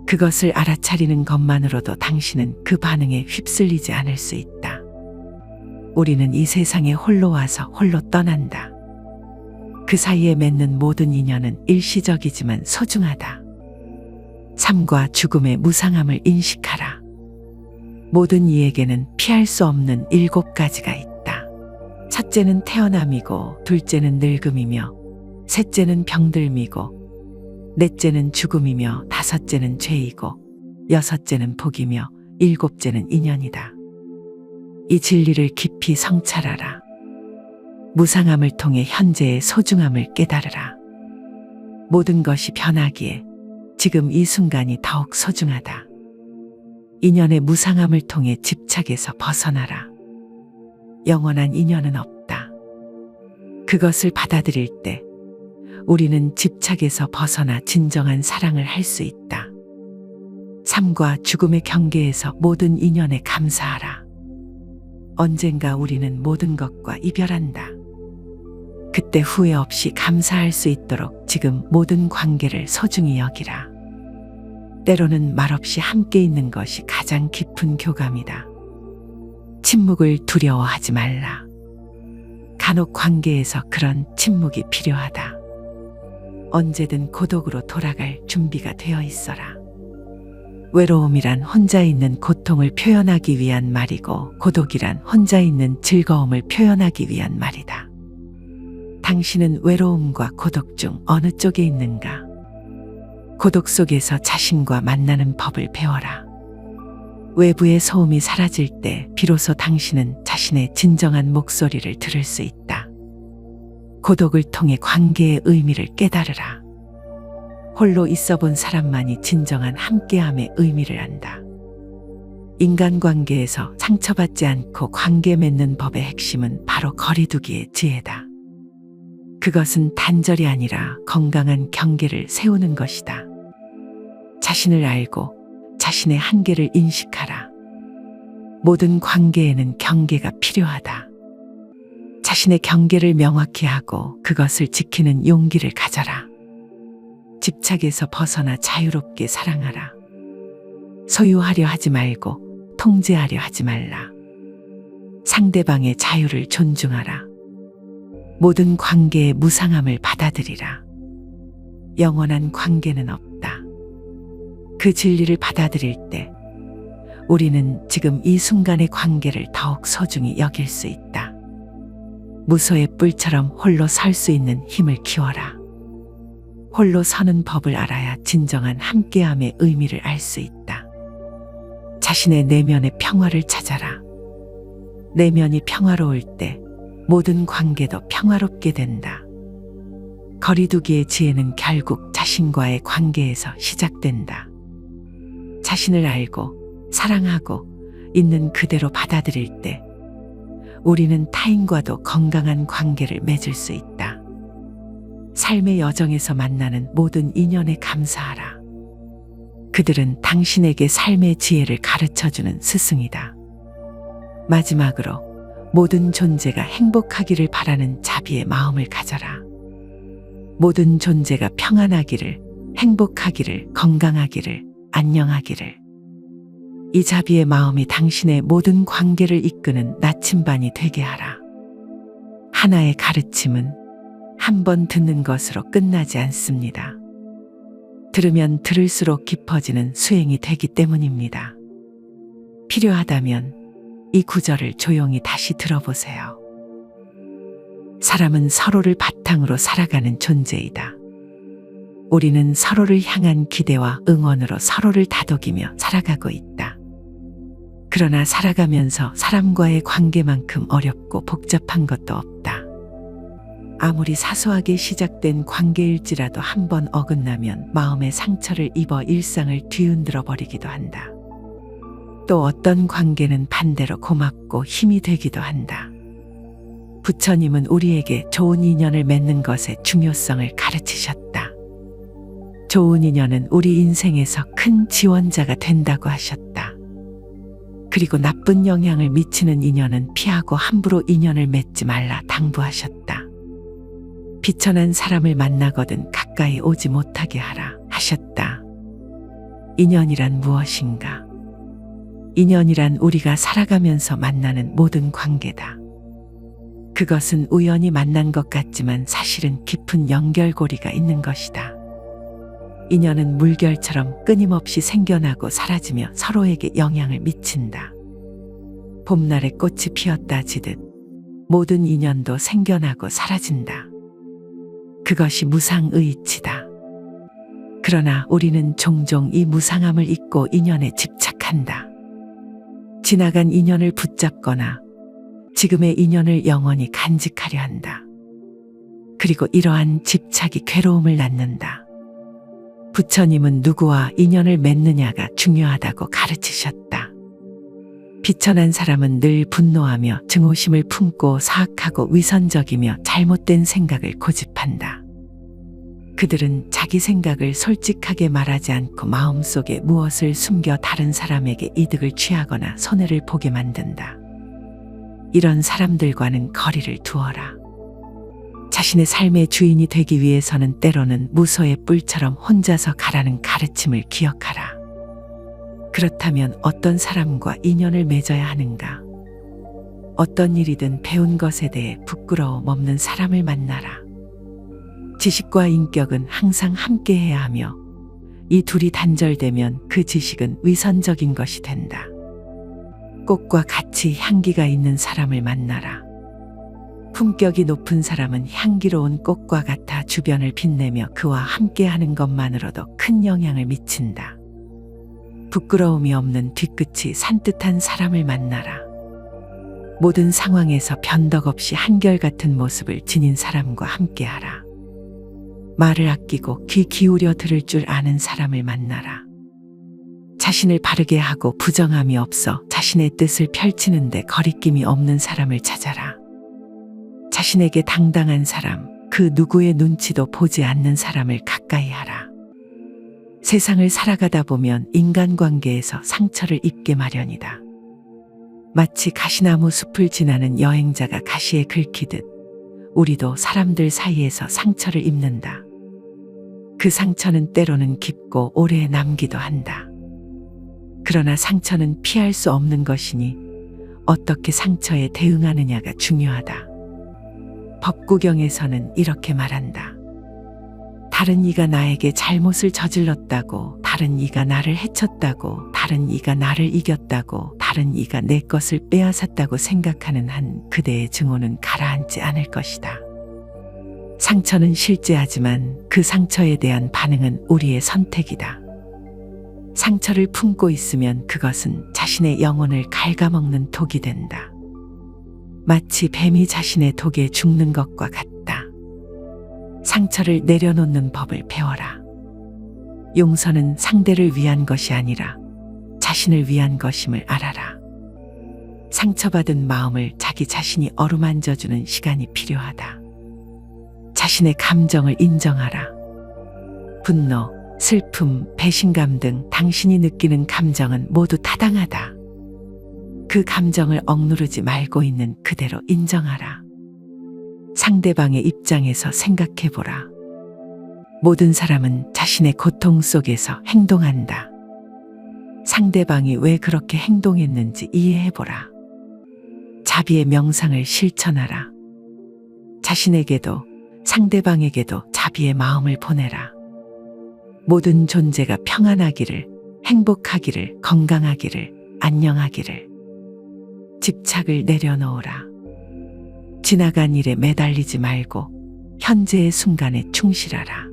S1: 그것을 알아차리는 것만으로도 당신은 그 반응에 휩쓸리지 않을 수 있다. 우리는 이 세상에 홀로 와서 홀로 떠난다. 그 사이에 맺는 모든 인연은 일시적이지만 소중하다. 삶과 죽음의 무상함을 인식하라. 모든 이에게는 피할 수 없는 7가지가 있다. 첫째는 태어남이고, 둘째는 늙음이며, 셋째는 병들미고, 넷째는 죽음이며, 다섯째는 죄이고, 여섯째는 복이며, 일곱째는 인연이다. 이 진리를 깊이 성찰하라. 무상함을 통해 현재의 소중함을 깨달으라. 모든 것이 변하기에 지금 이 순간이 더욱 소중하다. 인연의 무상함을 통해 집착에서 벗어나라. 영원한 인연은 없다. 그것을 받아들일 때 우리는 집착에서 벗어나 진정한 사랑을 할 수 있다. 삶과 죽음의 경계에서 모든 인연에 감사하라. 언젠가 우리는 모든 것과 이별한다. 그때 후회 없이 감사할 수 있도록 지금 모든 관계를 소중히 여기라. 때로는 말없이 함께 있는 것이 가장 깊은 교감이다. 침묵을 두려워하지 말라. 간혹 관계에서 그런 침묵이 필요하다. 언제든 고독으로 돌아갈 준비가 되어 있어라. 외로움이란 혼자 있는 고통을 표현하기 위한 말이고, 고독이란 혼자 있는 즐거움을 표현하기 위한 말이다. 당신은 외로움과 고독 중 어느 쪽에 있는가? 고독 속에서 자신과 만나는 법을 배워라. 외부의 소음이 사라질 때 비로소 당신은 자신의 진정한 목소리를 들을 수 있다. 고독을 통해 관계의 의미를 깨달으라. 홀로 있어 본 사람만이 진정한 함께함의 의미를 안다. 인간관계에서 상처받지 않고 관계 맺는 법의 핵심은 바로 거리두기의 지혜다. 그것은 단절이 아니라 건강한 경계를 세우는 것이다. 자신을 알고 자신의 한계를 인식하라. 모든 관계에는 경계가 필요하다. 자신의 경계를 명확히 하고 그것을 지키는 용기를 가져라. 집착에서 벗어나 자유롭게 사랑하라. 소유하려 하지 말고 통제하려 하지 말라. 상대방의 자유를 존중하라. 모든 관계의 무상함을 받아들이라. 영원한 관계는 없다. 그 진리를 받아들일 때 우리는 지금 이 순간의 관계를 더욱 소중히 여길 수 있다. 무소의 뿔처럼 홀로 설 수 있는 힘을 키워라. 홀로 서는 법을 알아야 진정한 함께함의 의미를 알 수 있다. 자신의 내면의 평화를 찾아라. 내면이 평화로울 때 모든 관계도 평화롭게 된다. 거리두기의 지혜는 결국 자신과의 관계에서 시작된다. 자신을 알고 사랑하고 있는 그대로 받아들일 때 우리는 타인과도 건강한 관계를 맺을 수 있다. 삶의 여정에서 만나는 모든 인연에 감사하라. 그들은 당신에게 삶의 지혜를 가르쳐주는 스승이다. 마지막으로 모든 존재가 행복하기를 바라는 자비의 마음을 가져라. 모든 존재가 평안하기를, 행복하기를, 건강하기를, 안녕하기를. 이 자비의 마음이 당신의 모든 관계를 이끄는 나침반이 되게 하라. 하나의 가르침은 한 번 듣는 것으로 끝나지 않습니다. 들으면 들을수록 깊어지는 수행이 되기 때문입니다. 필요하다면 이 구절을 조용히 다시 들어보세요. 사람은 서로를 바탕으로 살아가는 존재이다. 우리는 서로를 향한 기대와 응원으로 서로를 다독이며 살아가고 있다. 그러나 살아가면서 사람과의 관계만큼 어렵고 복잡한 것도 없다. 아무리 사소하게 시작된 관계일지라도 한 번 어긋나면 마음의 상처를 입어 일상을 뒤흔들어 버리기도 한다. 또 어떤 관계는 반대로 고맙고 힘이 되기도 한다. 부처님은 우리에게 좋은 인연을 맺는 것의 중요성을 가르치셨다. 좋은 인연은 우리 인생에서 큰 지원자가 된다고 하셨다. 그리고 나쁜 영향을 미치는 인연은 피하고 함부로 인연을 맺지 말라 당부하셨다. 비천한 사람을 만나거든 가까이 오지 못하게 하라 하셨다. 인연이란 무엇인가? 인연이란 우리가 살아가면서 만나는 모든 관계다. 그것은 우연히 만난 것 같지만 사실은 깊은 연결고리가 있는 것이다. 인연은 물결처럼 끊임없이 생겨나고 사라지며 서로에게 영향을 미친다. 봄날에 꽃이 피었다 지듯 모든 인연도 생겨나고 사라진다. 그것이 무상의이치다. 그러나 우리는 종종 이 무상함을 잊고 인연에 집착한다. 지나간 인연을 붙잡거나 지금의 인연을 영원히 간직하려 한다. 그리고 이러한 집착이 괴로움을 낳는다. 부처님은 누구와 인연을 맺느냐가 중요하다고 가르치셨다. 비천한 사람은 늘 분노하며 증오심을 품고 사악하고 위선적이며 잘못된 생각을 고집한다. 그들은 자기 생각을 솔직하게 말하지 않고 마음속에 무엇을 숨겨 다른 사람에게 이득을 취하거나 손해를 보게 만든다. 이런 사람들과는 거리를 두어라. 자신의 삶의 주인이 되기 위해서는 때로는 무소의 뿔처럼 혼자서 가라는 가르침을 기억하라. 그렇다면 어떤 사람과 인연을 맺어야 하는가? 어떤 일이든 배운 것에 대해 부끄러움 없는 사람을 만나라. 지식과 인격은 항상 함께해야 하며 이 둘이 단절되면 그 지식은 위선적인 것이 된다. 꽃과 같이 향기가 있는 사람을 만나라. 품격이 높은 사람은 향기로운 꽃과 같아 주변을 빛내며 그와 함께하는 것만으로도 큰 영향을 미친다. 부끄러움이 없는 뒤끝이 산뜻한 사람을 만나라. 모든 상황에서 변덕 없이 한결같은 모습을 지닌 사람과 함께하라. 말을 아끼고 귀 기울여 들을 줄 아는 사람을 만나라. 자신을 바르게 하고 부정함이 없어 자신의 뜻을 펼치는데 거리낌이 없는 사람을 찾아라. 자신에게 당당한 사람, 그 누구의 눈치도 보지 않는 사람을 가까이 하라. 세상을 살아가다 보면 인간관계에서 상처를 입게 마련이다. 마치 가시나무 숲을 지나는 여행자가 가시에 긁히듯 우리도 사람들 사이에서 상처를 입는다. 그 상처는 때로는 깊고 오래 남기도 한다. 그러나 상처는 피할 수 없는 것이니 어떻게 상처에 대응하느냐가 중요하다. 법구경에서는 이렇게 말한다. 다른 이가 나에게 잘못을 저질렀다고, 다른 이가 나를 해쳤다고, 다른 이가 나를 이겼다고, 다른 이가 내 것을 빼앗았다고 생각하는 한 그대의 증오는 가라앉지 않을 것이다. 상처는 실제하지만 그 상처에 대한 반응은 우리의 선택이다. 상처를 품고 있으면 그것은 자신의 영혼을 갉아먹는 독이 된다. 마치 뱀이 자신의 독에 죽는 것과 같다. 상처를 내려놓는 법을 배워라. 용서는 상대를 위한 것이 아니라 자신을 위한 것임을 알아라. 상처받은 마음을 자기 자신이 어루만져주는 시간이 필요하다. 자신의 감정을 인정하라. 분노, 슬픔, 배신감 등 당신이 느끼는 감정은 모두 타당하다. 그 감정을 억누르지 말고 있는 그대로 인정하라. 상대방의 입장에서 생각해보라. 모든 사람은 자신의 고통 속에서 행동한다. 상대방이 왜 그렇게 행동했는지 이해해보라. 자비의 명상을 실천하라. 자신에게도 상대방에게도 자비의 마음을 보내라. 모든 존재가 평안하기를, 행복하기를, 건강하기를, 안녕하기를. 집착을 내려놓으라. 지나간 일에 매달리지 말고 현재의 순간에 충실하라.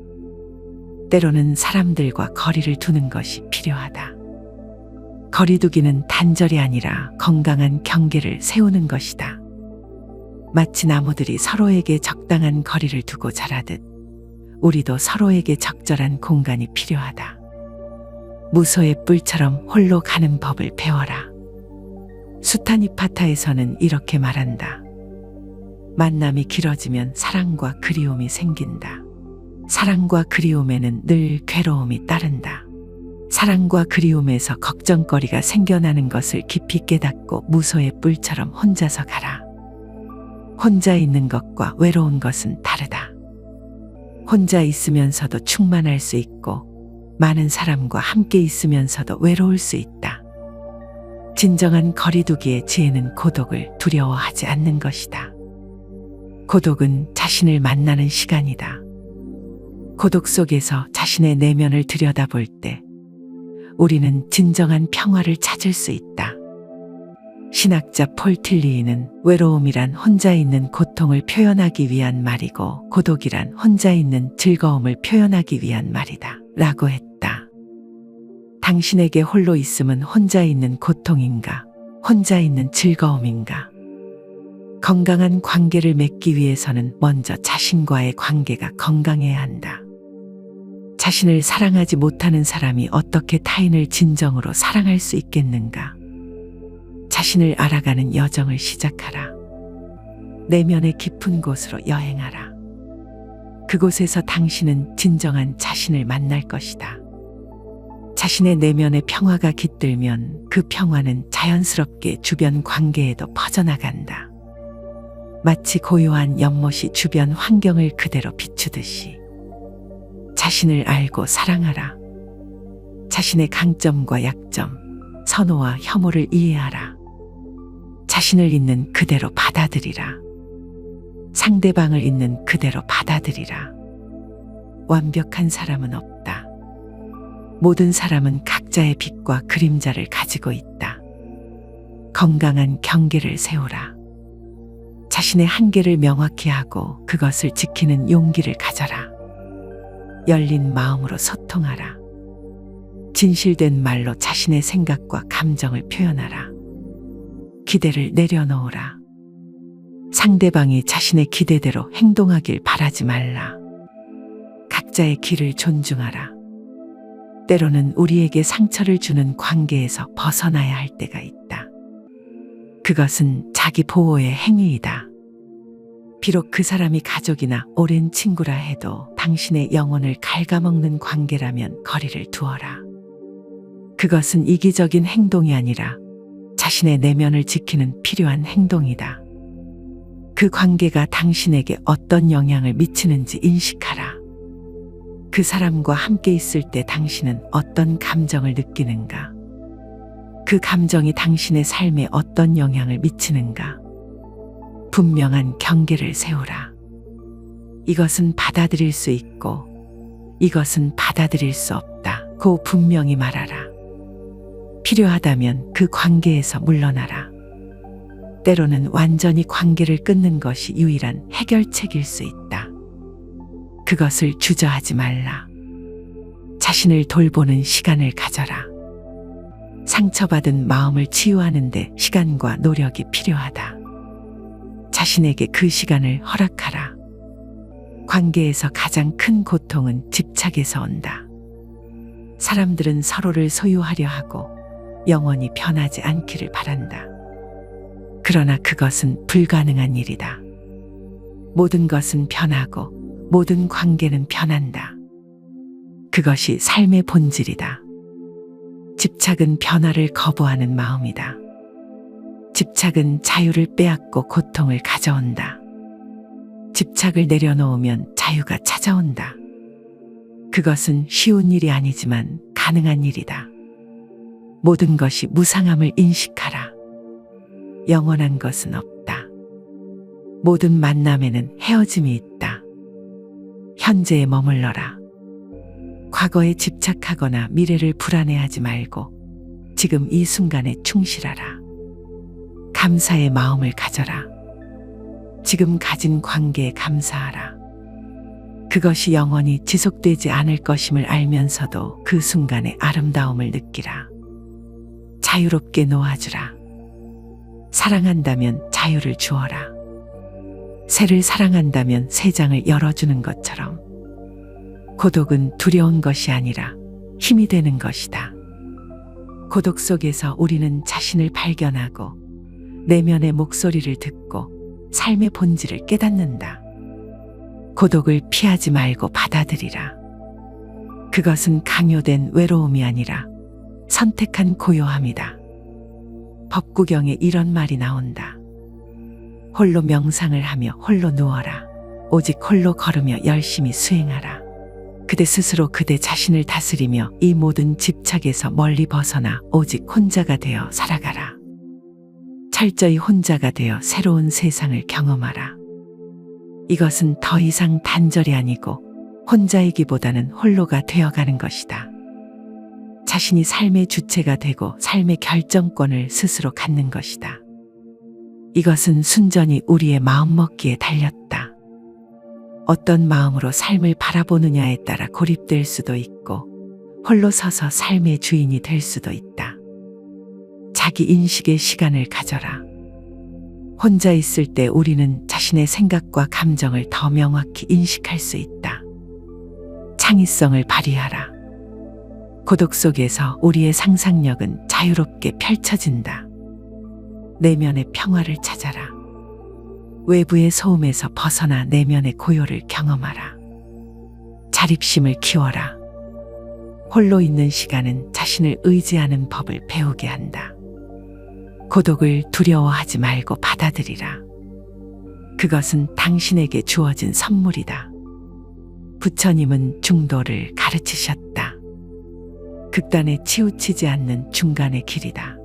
S1: 때로는 사람들과 거리를 두는 것이 필요하다. 거리두기는 단절이 아니라 건강한 경계를 세우는 것이다. 마치 나무들이 서로에게 적당한 거리를 두고 자라듯 우리도 서로에게 적절한 공간이 필요하다. 무소의 뿔처럼 홀로 가는 법을 배워라. 수타니파타에서는 이렇게 말한다. 만남이 길어지면 사랑과 그리움이 생긴다. 사랑과 그리움에는 늘 괴로움이 따른다. 사랑과 그리움에서 걱정거리가 생겨나는 것을 깊이 깨닫고 무소의 뿔처럼 혼자서 가라. 혼자 있는 것과 외로운 것은 다르다. 혼자 있으면서도 충만할 수 있고 많은 사람과 함께 있으면서도 외로울 수 있다. 진정한 거리두기의 지혜는 고독을 두려워하지 않는 것이다. 고독은 자신을 만나는 시간이다. 고독 속에서 자신의 내면을 들여다볼 때 우리는 진정한 평화를 찾을 수 있다. 신학자 폴 틸리히는 외로움이란 혼자 있는 고통을 표현하기 위한 말이고 고독이란 혼자 있는 즐거움을 표현하기 위한 말이다. 라고 했다. 당신에게 홀로 있음은 혼자 있는 고통인가? 혼자 있는 즐거움인가? 건강한 관계를 맺기 위해서는 먼저 자신과의 관계가 건강해야 한다. 자신을 사랑하지 못하는 사람이 어떻게 타인을 진정으로 사랑할 수 있겠는가? 자신을 알아가는 여정을 시작하라. 내면의 깊은 곳으로 여행하라. 그곳에서 당신은 진정한 자신을 만날 것이다. 자신의 내면의 평화가 깃들면 그 평화는 자연스럽게 주변 관계에도 퍼져나간다. 마치 고요한 연못이 주변 환경을 그대로 비추듯이 자신을 알고 사랑하라. 자신의 강점과 약점, 선호와 혐오를 이해하라. 자신을 있는 그대로 받아들이라. 상대방을 있는 그대로 받아들이라. 완벽한 사람은 없다. 모든 사람은 각자의 빛과 그림자를 가지고 있다. 건강한 경계를 세우라. 자신의 한계를 명확히 하고 그것을 지키는 용기를 가져라. 열린 마음으로 소통하라. 진실된 말로 자신의 생각과 감정을 표현하라. 기대를 내려놓으라. 상대방이 자신의 기대대로 행동하길 바라지 말라. 각자의 길을 존중하라. 때로는 우리에게 상처를 주는 관계에서 벗어나야 할 때가 있다. 그것은 자기 보호의 행위이다. 비록 그 사람이 가족이나 오랜 친구라 해도 당신의 영혼을 갉아먹는 관계라면 거리를 두어라. 그것은 이기적인 행동이 아니라 자신의 내면을 지키는 필요한 행동이다. 그 관계가 당신에게 어떤 영향을 미치는지 인식하라. 그 사람과 함께 있을 때 당신은 어떤 감정을 느끼는가? 그 감정이 당신의 삶에 어떤 영향을 미치는가? 분명한 경계를 세우라. 이것은 받아들일 수 있고 이것은 받아들일 수 없다. 고 분명히 말하라. 필요하다면 그 관계에서 물러나라. 때로는 완전히 관계를 끊는 것이 유일한 해결책일 수 있다. 그것을 주저하지 말라. 자신을 돌보는 시간을 가져라. 상처받은 마음을 치유하는 데 시간과 노력이 필요하다. 자신에게 그 시간을 허락하라. 관계에서 가장 큰 고통은 집착에서 온다. 사람들은 서로를 소유하려 하고 영원히 변하지 않기를 바란다. 그러나 그것은 불가능한 일이다. 모든 것은 변하고 모든 관계는 변한다. 그것이 삶의 본질이다. 집착은 변화를 거부하는 마음이다. 집착은 자유를 빼앗고 고통을 가져온다. 집착을 내려놓으면 자유가 찾아온다. 그것은 쉬운 일이 아니지만 가능한 일이다. 모든 것이 무상함을 인식하라. 영원한 것은 없다. 모든 만남에는 헤어짐이 있다. 현재에 머물러라. 과거에 집착하거나 미래를 불안해하지 말고 지금 이 순간에 충실하라. 감사의 마음을 가져라. 지금 가진 관계에 감사하라. 그것이 영원히 지속되지 않을 것임을 알면서도 그 순간의 아름다움을 느끼라. 자유롭게 놓아주라. 사랑한다면 자유를 주어라. 새를 사랑한다면 새 장을 열어주는 것처럼 고독은 두려운 것이 아니라 힘이 되는 것이다. 고독 속에서 우리는 자신을 발견하고 내면의 목소리를 듣고 삶의 본질을 깨닫는다. 고독을 피하지 말고 받아들이라. 그것은 강요된 외로움이 아니라 선택한 고요함이다. 법구경에 이런 말이 나온다. 홀로 명상을 하며 홀로 누워라. 오직 홀로 걸으며 열심히 수행하라. 그대 스스로 그대 자신을 다스리며 이 모든 집착에서 멀리 벗어나 오직 혼자가 되어 살아가라. 철저히 혼자가 되어 새로운 세상을 경험하라. 이것은 더 이상 단절이 아니고 혼자이기보다는 홀로가 되어가는 것이다. 자신이 삶의 주체가 되고 삶의 결정권을 스스로 갖는 것이다. 이것은 순전히 우리의 마음먹기에 달렸다. 어떤 마음으로 삶을 바라보느냐에 따라 고립될 수도 있고 홀로 서서 삶의 주인이 될 수도 있다. 자기 인식의 시간을 가져라. 혼자 있을 때 우리는 자신의 생각과 감정을 더 명확히 인식할 수 있다. 창의성을 발휘하라. 고독 속에서 우리의 상상력은 자유롭게 펼쳐진다. 내면의 평화를 찾아라. 외부의 소음에서 벗어나 내면의 고요를 경험하라. 자립심을 키워라. 홀로 있는 시간은 자신을 의지하는 법을 배우게 한다. 고독을 두려워하지 말고 받아들이라. 그것은 당신에게 주어진 선물이다. 부처님은 중도를 가르치셨다. 극단에 치우치지 않는 중간의 길이다.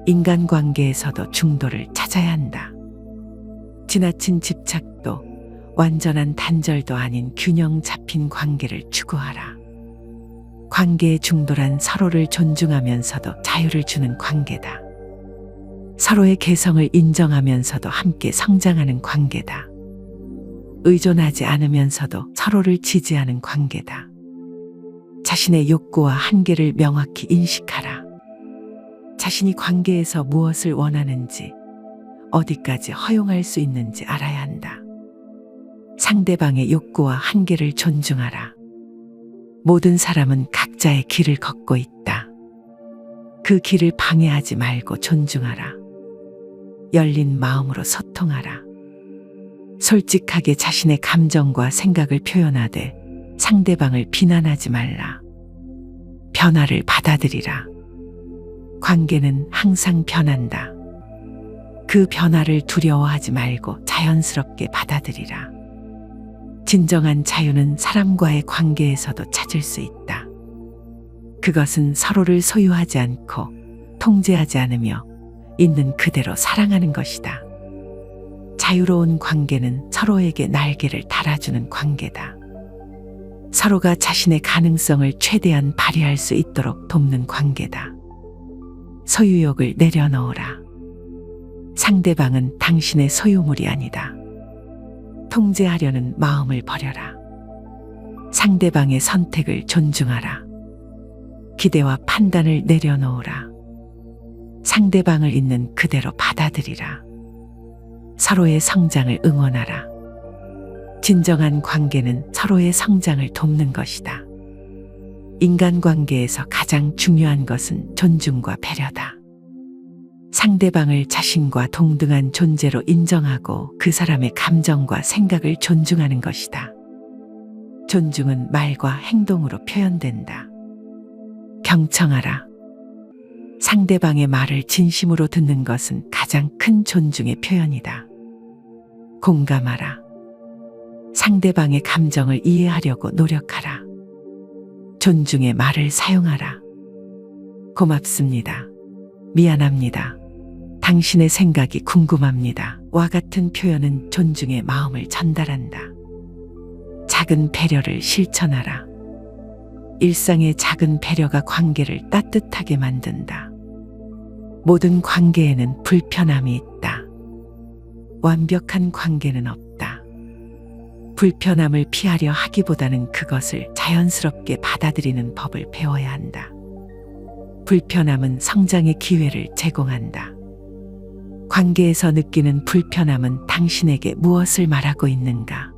S1: 인간관계에서도 중도를 찾아야 한다. 지나친 집착도 완전한 단절도 아닌 균형 잡힌 관계를 추구하라. 관계의 중도란 서로를 존중하면서도 자유를 주는 관계다. 서로의 개성을 인정하면서도 함께 성장하는 관계다. 의존하지 않으면서도 서로를 지지하는 관계다. 자신의 욕구와 한계를 명확히 인식하라. 자신이 관계에서 무엇을 원하는지, 어디까지 허용할 수 있는지 알아야 한다. 상대방의 욕구와 한계를 존중하라. 모든 사람은 각자의 길을 걷고 있다. 그 길을 방해하지 말고 존중하라. 열린 마음으로 소통하라. 솔직하게 자신의 감정과 생각을 표현하되 상대방을 비난하지 말라. 변화를 받아들이라. 관계는 항상 변한다. 그 변화를 두려워하지 말고 자연스럽게 받아들이라. 진정한 자유는 사람과의 관계에서도 찾을 수 있다. 그것은 서로를 소유하지 않고 통제하지 않으며 있는 그대로 사랑하는 것이다. 자유로운 관계는 서로에게 날개를 달아주는 관계다. 서로가 자신의 가능성을 최대한 발휘할 수 있도록 돕는 관계다. 소유욕을 내려놓으라. 상대방은 당신의 소유물이 아니다. 통제하려는 마음을 버려라. 상대방의 선택을 존중하라. 기대와 판단을 내려놓으라. 상대방을 있는 그대로 받아들이라. 서로의 성장을 응원하라. 진정한 관계는 서로의 성장을 돕는 것이다. 인간관계에서 가장 중요한 것은 존중과 배려다. 상대방을 자신과 동등한 존재로 인정하고 그 사람의 감정과 생각을 존중하는 것이다. 존중은 말과 행동으로 표현된다. 경청하라. 상대방의 말을 진심으로 듣는 것은 가장 큰 존중의 표현이다. 공감하라. 상대방의 감정을 이해하려고 노력하라. 존중의 말을 사용하라. 고맙습니다. 미안합니다. 당신의 생각이 궁금합니다. 와 같은 표현은 존중의 마음을 전달한다. 작은 배려를 실천하라. 일상의 작은 배려가 관계를 따뜻하게 만든다. 모든 관계에는 불편함이 있다. 완벽한 관계는 없다. 불편함을 피하려 하기보다는 그것을 자연스럽게 받아들이는 법을 배워야 한다. 불편함은 성장의 기회를 제공한다. 관계에서 느끼는 불편함은 당신에게 무엇을 말하고 있는가?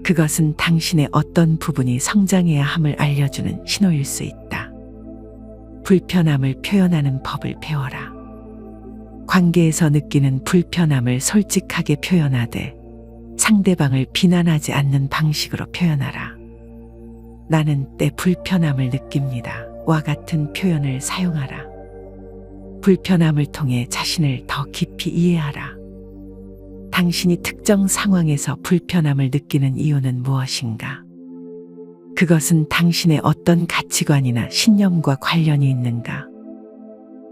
S1: 그것은 당신의 어떤 부분이 성장해야 함을 알려주는 신호일 수 있다. 불편함을 표현하는 법을 배워라. 관계에서 느끼는 불편함을 솔직하게 표현하되 상대방을 비난하지 않는 방식으로 표현하라. 나는 때 불편함을 느낍니다. 와 같은 표현을 사용하라. 불편함을 통해 자신을 더 깊이 이해하라. 당신이 특정 상황에서 불편함을 느끼는 이유는 무엇인가? 그것은 당신의 어떤 가치관이나 신념과 관련이 있는가?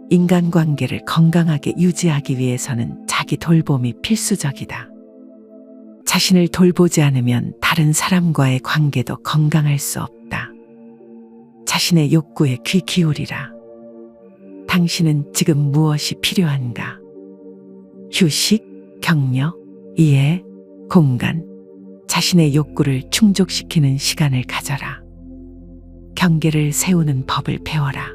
S1: 인간관계를 건강하게 유지하기 위해서는 자기 돌봄이 필수적이다. 자신을 돌보지 않으면 다른 사람과의 관계도 건강할 수 없다. 자신의 욕구에 귀 기울이라. 당신은 지금 무엇이 필요한가? 휴식, 격려, 이해, 공간, 자신의 욕구를 충족시키는 시간을 가져라. 경계를 세우는 법을 배워라.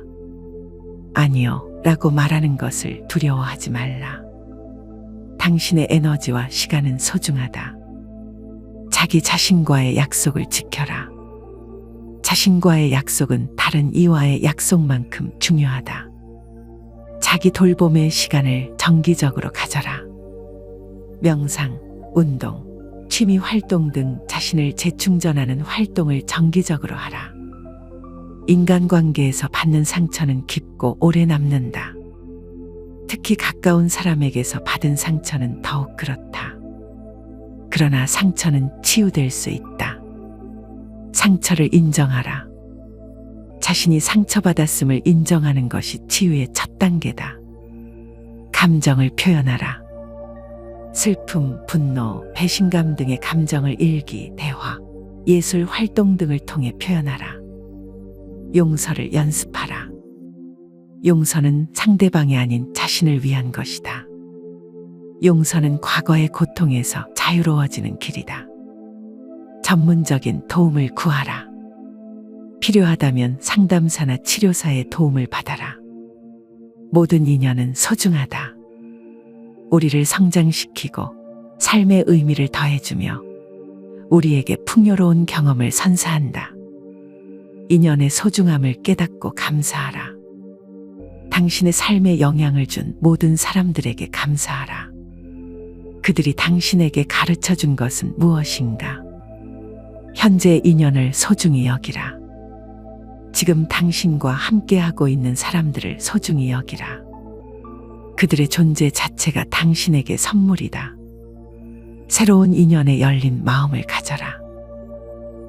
S1: 아니요 라고 말하는 것을 두려워하지 말라. 당신의 에너지와 시간은 소중하다. 자기 자신과의 약속을 지켜라. 자신과의 약속은 다른 이와의 약속만큼 중요하다. 자기 돌봄의 시간을 정기적으로 가져라. 명상, 운동, 취미 활동 등 자신을 재충전하는 활동을 정기적으로 하라. 인간관계에서 받는 상처는 깊고 오래 남는다. 특히 가까운 사람에게서 받은 상처는 더욱 그렇다. 그러나 상처는 치유될 수 있다. 상처를 인정하라. 자신이 상처받았음을 인정하는 것이 치유의 첫 단계다. 감정을 표현하라. 슬픔, 분노, 배신감 등의 감정을 일기, 대화, 예술 활동 등을 통해 표현하라. 용서를 연습하라. 용서는 상대방이 아닌 자신을 위한 것이다. 용서는 과거의 고통에서 자유로워지는 길이다. 전문적인 도움을 구하라. 필요하다면 상담사나 치료사의 도움을 받아라. 모든 인연은 소중하다. 우리를 성장시키고 삶의 의미를 더해주며 우리에게 풍요로운 경험을 선사한다. 인연의 소중함을 깨닫고 감사하라. 당신의 삶에 영향을 준 모든 사람들에게 감사하라. 그들이 당신에게 가르쳐 준 것은 무엇인가? 현재의 인연을 소중히 여기라. 지금 당신과 함께하고 있는 사람들을 소중히 여기라. 그들의 존재 자체가 당신에게 선물이다. 새로운 인연에 열린 마음을 가져라.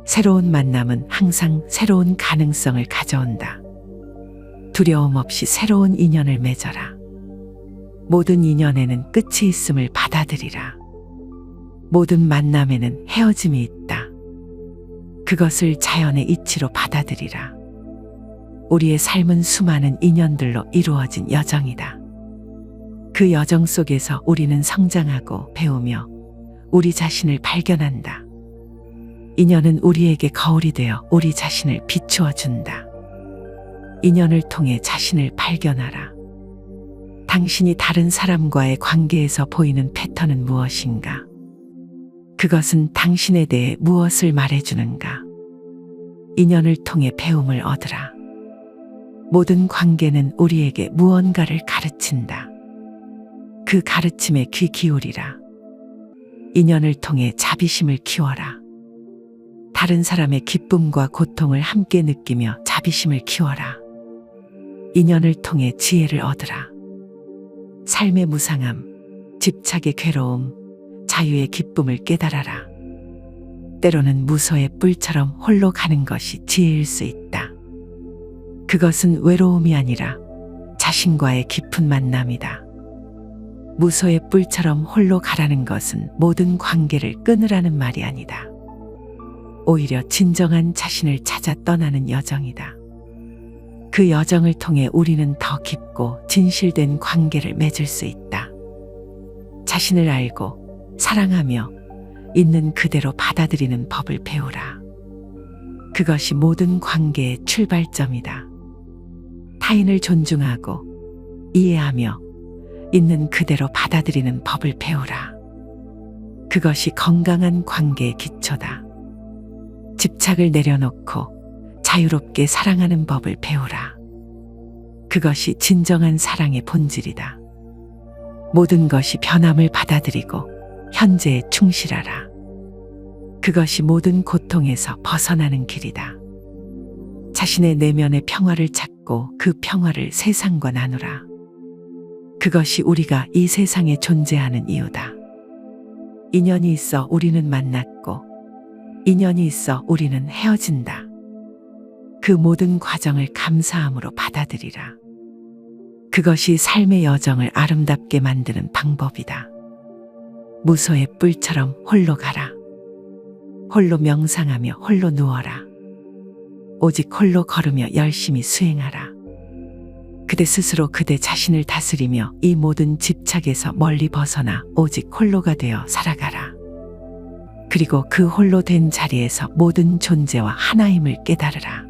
S1: 새로운 만남은 항상 새로운 가능성을 가져온다. 두려움 없이 새로운 인연을 맺어라. 모든 인연에는 끝이 있음을 받아들이라. 모든 만남에는 헤어짐이 있다. 그것을 자연의 이치로 받아들이라. 우리의 삶은 수많은 인연들로 이루어진 여정이다. 그 여정 속에서 우리는 성장하고 배우며 우리 자신을 발견한다. 인연은 우리에게 거울이 되어 우리 자신을 비추어 준다. 인연을 통해 자신을 발견하라. 당신이 다른 사람과의 관계에서 보이는 패턴은 무엇인가? 그것은 당신에 대해 무엇을 말해주는가? 인연을 통해 배움을 얻으라. 모든 관계는 우리에게 무언가를 가르친다. 그 가르침에 귀 기울이라. 인연을 통해 자비심을 키워라. 다른 사람의 기쁨과 고통을 함께 느끼며 자비심을 키워라. 인연을 통해 지혜를 얻으라. 삶의 무상함, 집착의 괴로움, 자유의 기쁨을 깨달아라. 때로는 무소의 뿔처럼 홀로 가는 것이 지혜일 수 있다. 그것은 외로움이 아니라 자신과의 깊은 만남이다. 무소의 뿔처럼 홀로 가라는 것은 모든 관계를 끊으라는 말이 아니다. 오히려 진정한 자신을 찾아 떠나는 여정이다. 그 여정을 통해 우리는 더 깊고 진실된 관계를 맺을 수 있다. 자신을 알고 사랑하며 있는 그대로 받아들이는 법을 배우라. 그것이 모든 관계의 출발점이다. 타인을 존중하고 이해하며 있는 그대로 받아들이는 법을 배우라. 그것이 건강한 관계의 기초다. 집착을 내려놓고 자유롭게 사랑하는 법을 배우라. 그것이 진정한 사랑의 본질이다. 모든 것이 변함을 받아들이고 현재에 충실하라. 그것이 모든 고통에서 벗어나는 길이다. 자신의 내면의 평화를 찾고 그 평화를 세상과 나누라. 그것이 우리가 이 세상에 존재하는 이유다. 인연이 있어 우리는 만났고 인연이 있어 우리는 헤어진다. 그 모든 과정을 감사함으로 받아들이라. 그것이 삶의 여정을 아름답게 만드는 방법이다. 무소의 뿔처럼 홀로 가라. 홀로 명상하며 홀로 누워라. 오직 홀로 걸으며 열심히 수행하라. 그대 스스로 그대 자신을 다스리며 이 모든 집착에서 멀리 벗어나 오직 홀로가 되어 살아가라. 그리고 그 홀로 된 자리에서 모든 존재와 하나임을 깨달으라.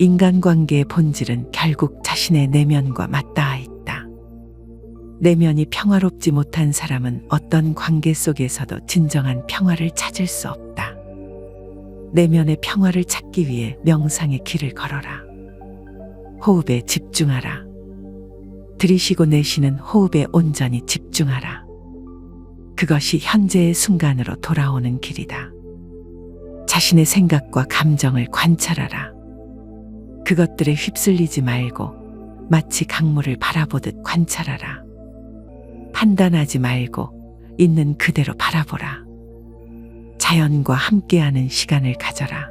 S1: 인간관계의 본질은 결국 자신의 내면과 맞닿아 있다. 내면이 평화롭지 못한 사람은 어떤 관계 속에서도 진정한 평화를 찾을 수 없다. 내면의 평화를 찾기 위해 명상의 길을 걸어라. 호흡에 집중하라. 들이쉬고 내쉬는 호흡에 온전히 집중하라. 그것이 현재의 순간으로 돌아오는 길이다. 자신의 생각과 감정을 관찰하라. 그것들에 휩쓸리지 말고 마치 강물을 바라보듯 관찰하라. 판단하지 말고 있는 그대로 바라보라. 자연과 함께하는 시간을 가져라.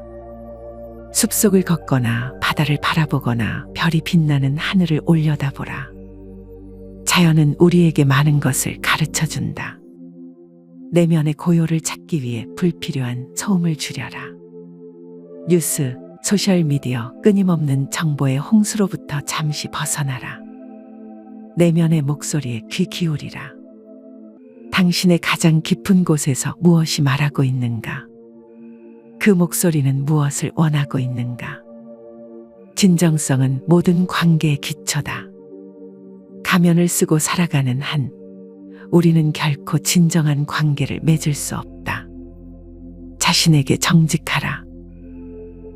S1: 숲속을 걷거나 바다를 바라보거나 별이 빛나는 하늘을 올려다보라. 자연은 우리에게 많은 것을 가르쳐준다. 내면의 고요를 찾기 위해 불필요한 소음을 줄여라. 뉴스, 소셜미디어, 끊임없는 정보의 홍수로부터 잠시 벗어나라. 내면의 목소리에 귀 기울이라. 당신의 가장 깊은 곳에서 무엇이 말하고 있는가? 그 목소리는 무엇을 원하고 있는가? 진정성은 모든 관계의 기초다. 가면을 쓰고 살아가는 한, 우리는 결코 진정한 관계를 맺을 수 없다. 자신에게 정직하라.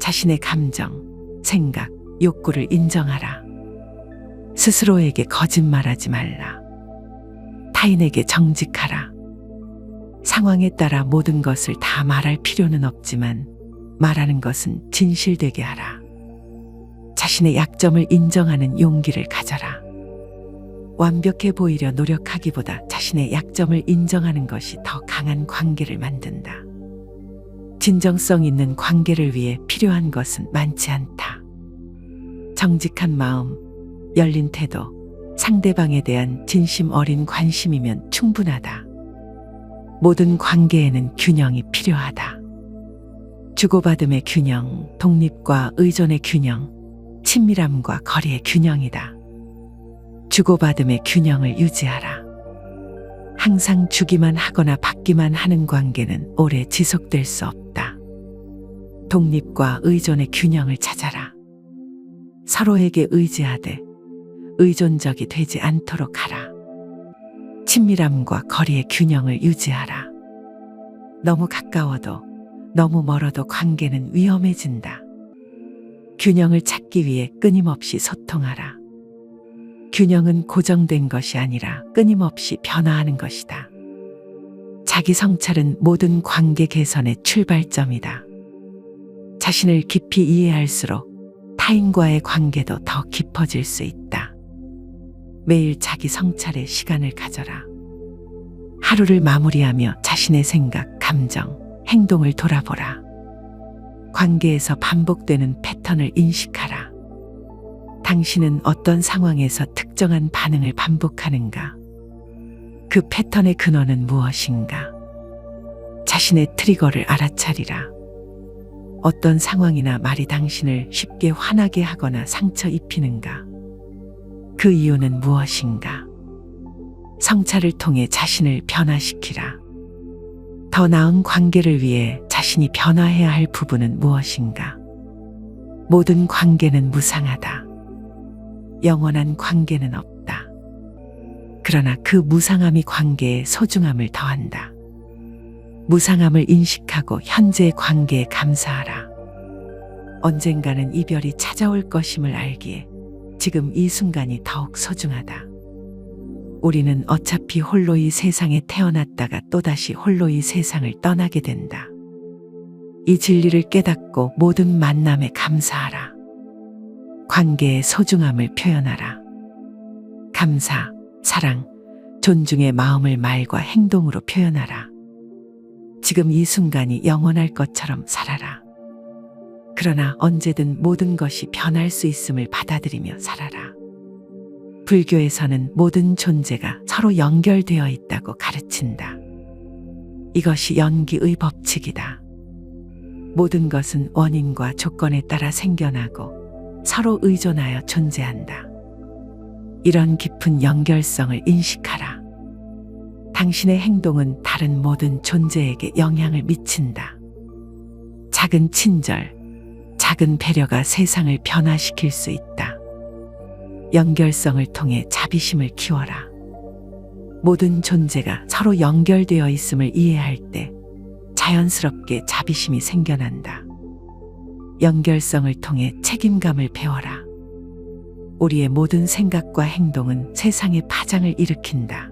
S1: 자신의 감정, 생각, 욕구를 인정하라. 스스로에게 거짓말하지 말라. 타인에게 정직하라. 상황에 따라 모든 것을 다 말할 필요는 없지만 말하는 것은 진실되게 하라. 자신의 약점을 인정하는 용기를 가져라. 완벽해 보이려 노력하기보다 자신의 약점을 인정하는 것이 더 강한 관계를 만든다. 진정성 있는 관계를 위해 필요한 것은 많지 않다. 정직한 마음, 열린 태도, 상대방에 대한 진심 어린 관심이면 충분하다. 모든 관계에는 균형이 필요하다. 주고받음의 균형, 독립과 의존의 균형, 친밀함과 거리의 균형이다. 주고받음의 균형을 유지하라. 항상 주기만 하거나 받기만 하는 관계는 오래 지속될 수 없다. 독립과 의존의 균형을 찾아라. 서로에게 의지하되 의존적이 되지 않도록 하라. 친밀함과 거리의 균형을 유지하라. 너무 가까워도 너무 멀어도 관계는 위험해진다. 균형을 찾기 위해 끊임없이 소통하라. 균형은 고정된 것이 아니라 끊임없이 변화하는 것이다. 자기 성찰은 모든 관계 개선의 출발점이다. 자신을 깊이 이해할수록 타인과의 관계도 더 깊어질 수 있다. 매일 자기 성찰의 시간을 가져라. 하루를 마무리하며 자신의 생각, 감정, 행동을 돌아보라. 관계에서 반복되는 패턴을 인식하라. 당신은 어떤 상황에서 특정한 반응을 반복하는가? 그 패턴의 근원은 무엇인가? 자신의 트리거를 알아차리라. 어떤 상황이나 말이 당신을 쉽게 화나게 하거나 상처 입히는가? 그 이유는 무엇인가? 성찰을 통해 자신을 변화시키라. 더 나은 관계를 위해 자신이 변화해야 할 부분은 무엇인가? 모든 관계는 무상하다. 영원한 관계는 없다. 그러나 그 무상함이 관계의 소중함을 더한다. 무상함을 인식하고 현재의 관계에 감사하라. 언젠가는 이별이 찾아올 것임을 알기에 지금 이 순간이 더욱 소중하다. 우리는 어차피 홀로 이 세상에 태어났다가 또다시 홀로 이 세상을 떠나게 된다. 이 진리를 깨닫고 모든 만남에 감사하라. 관계의 소중함을 표현하라. 감사, 사랑, 존중의 마음을 말과 행동으로 표현하라. 지금 이 순간이 영원할 것처럼 살아라. 그러나 언제든 모든 것이 변할 수 있음을 받아들이며 살아라. 불교에서는 모든 존재가 서로 연결되어 있다고 가르친다. 이것이 연기의 법칙이다. 모든 것은 원인과 조건에 따라 생겨나고 서로 의존하여 존재한다. 이런 깊은 연결성을 인식하라. 당신의 행동은 다른 모든 존재에게 영향을 미친다. 작은 친절, 작은 배려가 세상을 변화시킬 수 있다. 연결성을 통해 자비심을 키워라. 모든 존재가 서로 연결되어 있음을 이해할 때 자연스럽게 자비심이 생겨난다. 연결성을 통해 책임감을 배워라. 우리의 모든 생각과 행동은 세상에 파장을 일으킨다.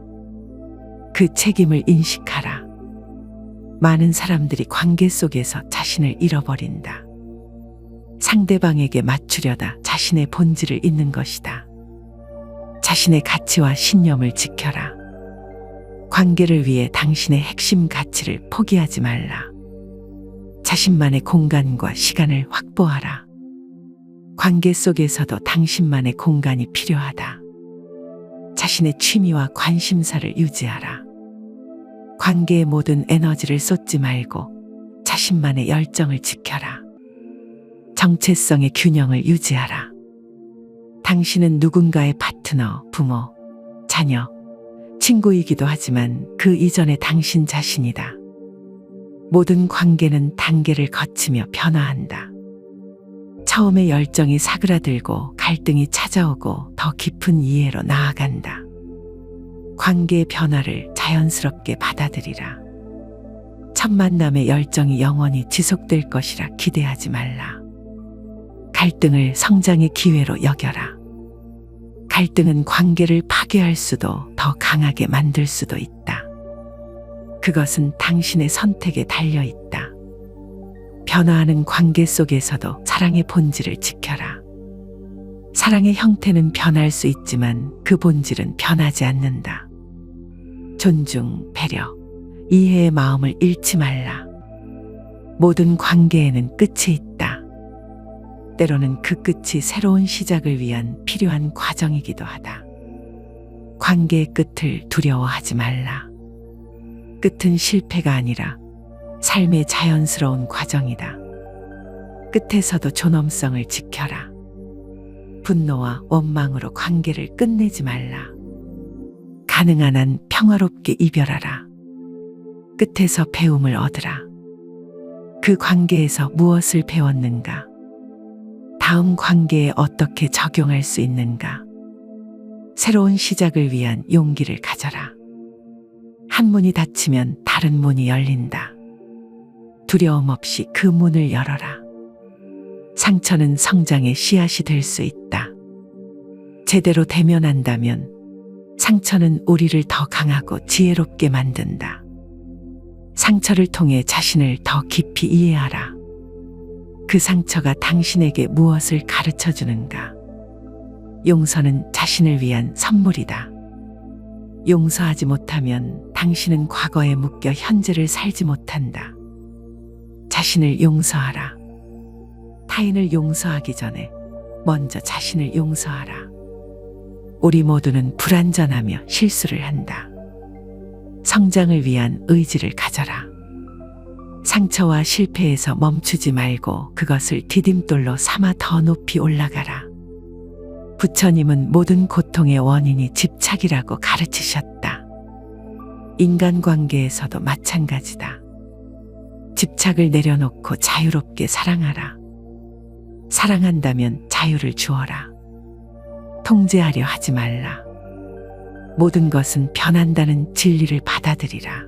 S1: 그 책임을 인식하라. 많은 사람들이 관계 속에서 자신을 잃어버린다. 상대방에게 맞추려다 자신의 본질을 잃는 것이다. 자신의 가치와 신념을 지켜라. 관계를 위해 당신의 핵심 가치를 포기하지 말라. 자신만의 공간과 시간을 확보하라. 관계 속에서도 당신만의 공간이 필요하다. 자신의 취미와 관심사를 유지하라. 관계의 모든 에너지를 쏟지 말고 자신만의 열정을 지켜라. 정체성의 균형을 유지하라. 당신은 누군가의 파트너, 부모, 자녀, 친구이기도 하지만 그 이전의 당신 자신이다. 모든 관계는 단계를 거치며 변화한다. 처음에 열정이 사그라들고 갈등이 찾아오고 더 깊은 이해로 나아간다. 관계의 변화를 자연스럽게 받아들이라. 첫 만남의 열정이 영원히 지속될 것이라 기대하지 말라. 갈등을 성장의 기회로 여겨라. 갈등은 관계를 파괴할 수도 더 강하게 만들 수도 있다. 그것은 당신의 선택에 달려 있다. 변화하는 관계 속에서도 사랑의 본질을 지켜라. 사랑의 형태는 변할 수 있지만 그 본질은 변하지 않는다. 존중, 배려, 이해의 마음을 잃지 말라. 모든 관계에는 끝이 있다. 때로는 그 끝이 새로운 시작을 위한 필요한 과정이기도 하다. 관계의 끝을 두려워하지 말라. 끝은 실패가 아니라 삶의 자연스러운 과정이다. 끝에서도 존엄성을 지켜라. 분노와 원망으로 관계를 끝내지 말라. 가능한 한 평화롭게 이별하라. 끝에서 배움을 얻으라. 그 관계에서 무엇을 배웠는가? 다음 관계에 어떻게 적용할 수 있는가? 새로운 시작을 위한 용기를 가져라. 한 문이 닫히면 다른 문이 열린다. 두려움 없이 그 문을 열어라. 상처는 성장의 씨앗이 될 수 있다. 제대로 대면한다면 상처는 우리를 더 강하고 지혜롭게 만든다. 상처를 통해 자신을 더 깊이 이해하라. 그 상처가 당신에게 무엇을 가르쳐 주는가? 용서는 자신을 위한 선물이다. 용서하지 못하면 당신은 과거에 묶여 현재를 살지 못한다. 자신을 용서하라. 타인을 용서하기 전에 먼저 자신을 용서하라. 우리 모두는 불완전하며 실수를 한다. 성장을 위한 의지를 가져라. 상처와 실패에서 멈추지 말고 그것을 디딤돌로 삼아 더 높이 올라가라. 부처님은 모든 고통의 원인이 집착이라고 가르치셨다. 인간관계에서도 마찬가지다. 집착을 내려놓고 자유롭게 사랑하라. 사랑한다면 자유를 주어라. 통제하려 하지 말라. 모든 것은 변한다는 진리를 받아들이라.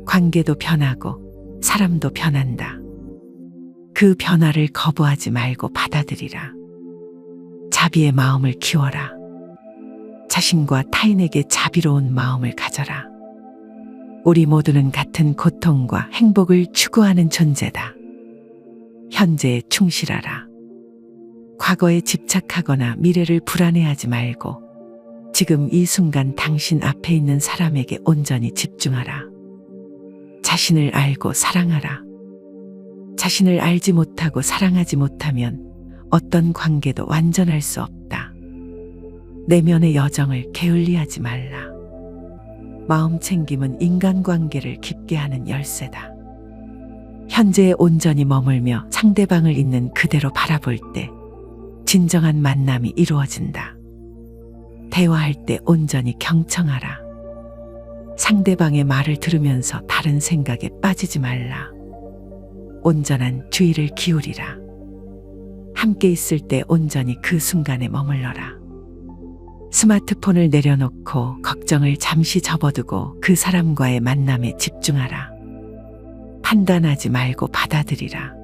S1: 관계도 변하고 사람도 변한다. 그 변화를 거부하지 말고 받아들이라. 자비의 마음을 키워라. 자신과 타인에게 자비로운 마음을 가져라. 우리 모두는 같은 고통과 행복을 추구하는 존재다. 현재에 충실하라. 과거에 집착하거나 미래를 불안해하지 말고 지금 이 순간 당신 앞에 있는 사람에게 온전히 집중하라. 자신을 알고 사랑하라. 자신을 알지 못하고 사랑하지 못하면 어떤 관계도 완전할 수 없다. 내면의 여정을 게을리하지 말라. 마음 챙김은 인간관계를 깊게 하는 열쇠다. 현재에 온전히 머물며 상대방을 있는 그대로 바라볼 때 진정한 만남이 이루어진다. 대화할 때 온전히 경청하라. 상대방의 말을 들으면서 다른 생각에 빠지지 말라. 온전한 주의를 기울이라. 함께 있을 때 온전히 그 순간에 머물러라. 스마트폰을 내려놓고 걱정을 잠시 접어두고 그 사람과의 만남에 집중하라. 판단하지 말고 받아들이라.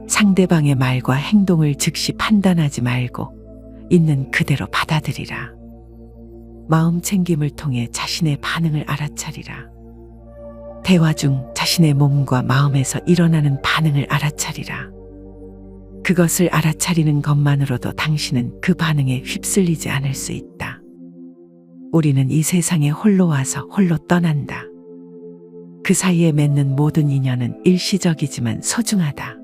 S1: 상대방의 말과 행동을 즉시 판단하지 말고 있는 그대로 받아들이라. 마음 챙김을 통해 자신의 반응을 알아차리라. 대화 중 자신의 몸과 마음에서 일어나는 반응을 알아차리라. 그것을 알아차리는 것만으로도 당신은 그 반응에 휩쓸리지 않을 수 있다. 우리는 이 세상에 홀로 와서 홀로 떠난다. 그 사이에 맺는 모든 인연은 일시적이지만 소중하다.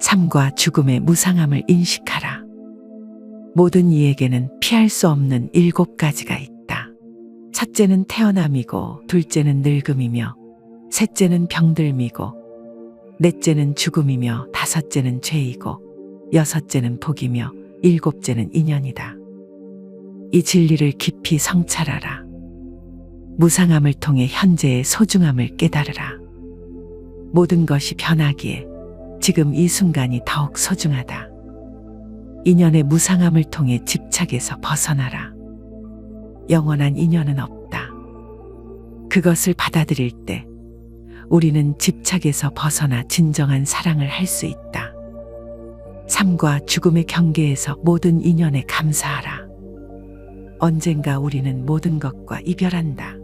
S1: 삶과 죽음의 무상함을 인식하라. 모든 이에게는 피할 수 없는 7가지가 있다. 첫째는 태어남이고, 둘째는 늙음이며, 셋째는 병들미고, 넷째는 죽음이며, 다섯째는 죄이고, 여섯째는 복이며, 일곱째는 인연이다. 이 진리를 깊이 성찰하라. 무상함을 통해 현재의 소중함을 깨달으라. 모든 것이 변하기에 지금 이 순간이 더욱 소중하다. 인연의 무상함을 통해 집착에서 벗어나라. 영원한 인연은 없다. 그것을 받아들일 때 우리는 집착에서 벗어나 진정한 사랑을 할 수 있다. 삶과 죽음의 경계에서 모든 인연에 감사하라. 언젠가 우리는 모든 것과 이별한다.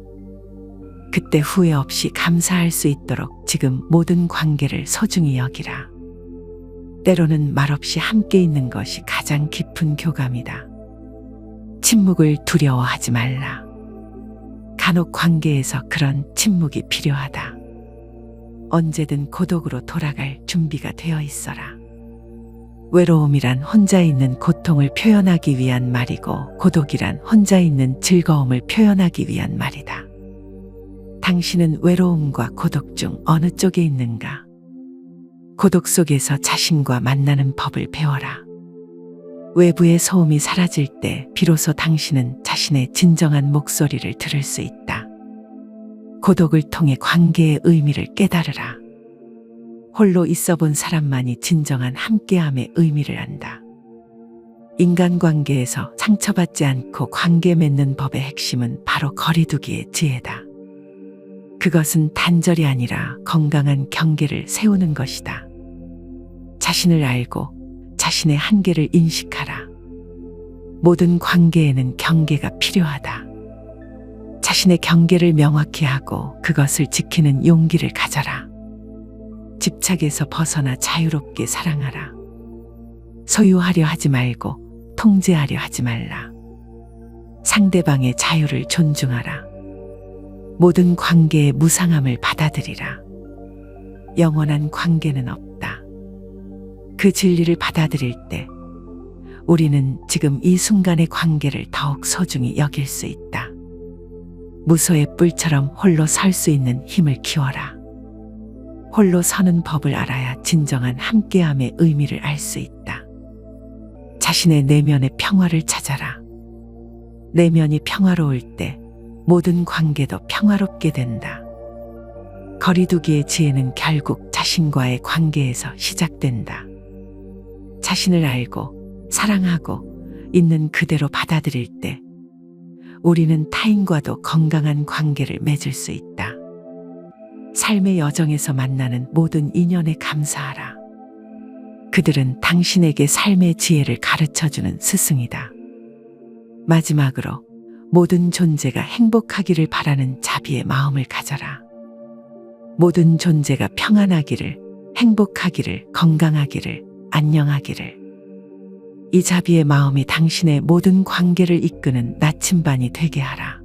S1: 그때 후회 없이 감사할 수 있도록 지금 모든 관계를 소중히 여기라. 때로는 말없이 함께 있는 것이 가장 깊은 교감이다. 침묵을 두려워하지 말라. 간혹 관계에서 그런 침묵이 필요하다. 언제든 고독으로 돌아갈 준비가 되어 있어라. 외로움이란 혼자 있는 고통을 표현하기 위한 말이고, 고독이란 혼자 있는 즐거움을 표현하기 위한 말이다. 당신은 외로움과 고독 중 어느 쪽에 있는가? 고독 속에서 자신과 만나는 법을 배워라. 외부의 소음이 사라질 때 비로소 당신은 자신의 진정한 목소리를 들을 수 있다. 고독을 통해 관계의 의미를 깨달으라. 홀로 있어 본 사람만이 진정한 함께함의 의미를 안다. 인간관계에서 상처받지 않고 관계 맺는 법의 핵심은 바로 거리두기의 지혜다. 그것은 단절이 아니라 건강한 경계를 세우는 것이다. 자신을 알고 자신의 한계를 인식하라. 모든 관계에는 경계가 필요하다. 자신의 경계를 명확히 하고 그것을 지키는 용기를 가져라. 집착에서 벗어나 자유롭게 사랑하라. 소유하려 하지 말고 통제하려 하지 말라. 상대방의 자유를 존중하라. 모든 관계의 무상함을 받아들이라. 영원한 관계는 없다. 그 진리를 받아들일 때 우리는 지금 이 순간의 관계를 더욱 소중히 여길 수 있다. 무소의 뿔처럼 홀로 설 수 있는 힘을 키워라. 홀로 서는 법을 알아야 진정한 함께함의 의미를 알 수 있다. 자신의 내면의 평화를 찾아라. 내면이 평화로울 때 모든 관계도 평화롭게 된다. 거리두기의 지혜는 결국 자신과의 관계에서 시작된다. 자신을 알고 사랑하고 있는 그대로 받아들일 때 우리는 타인과도 건강한 관계를 맺을 수 있다. 삶의 여정에서 만나는 모든 인연에 감사하라. 그들은 당신에게 삶의 지혜를 가르쳐주는 스승이다. 마지막으로 모든 존재가 행복하기를 바라는 자비의 마음을 가져라. 모든 존재가 평안하기를, 행복하기를, 건강하기를, 안녕하기를. 이 자비의 마음이 당신의 모든 관계를 이끄는 나침반이 되게 하라.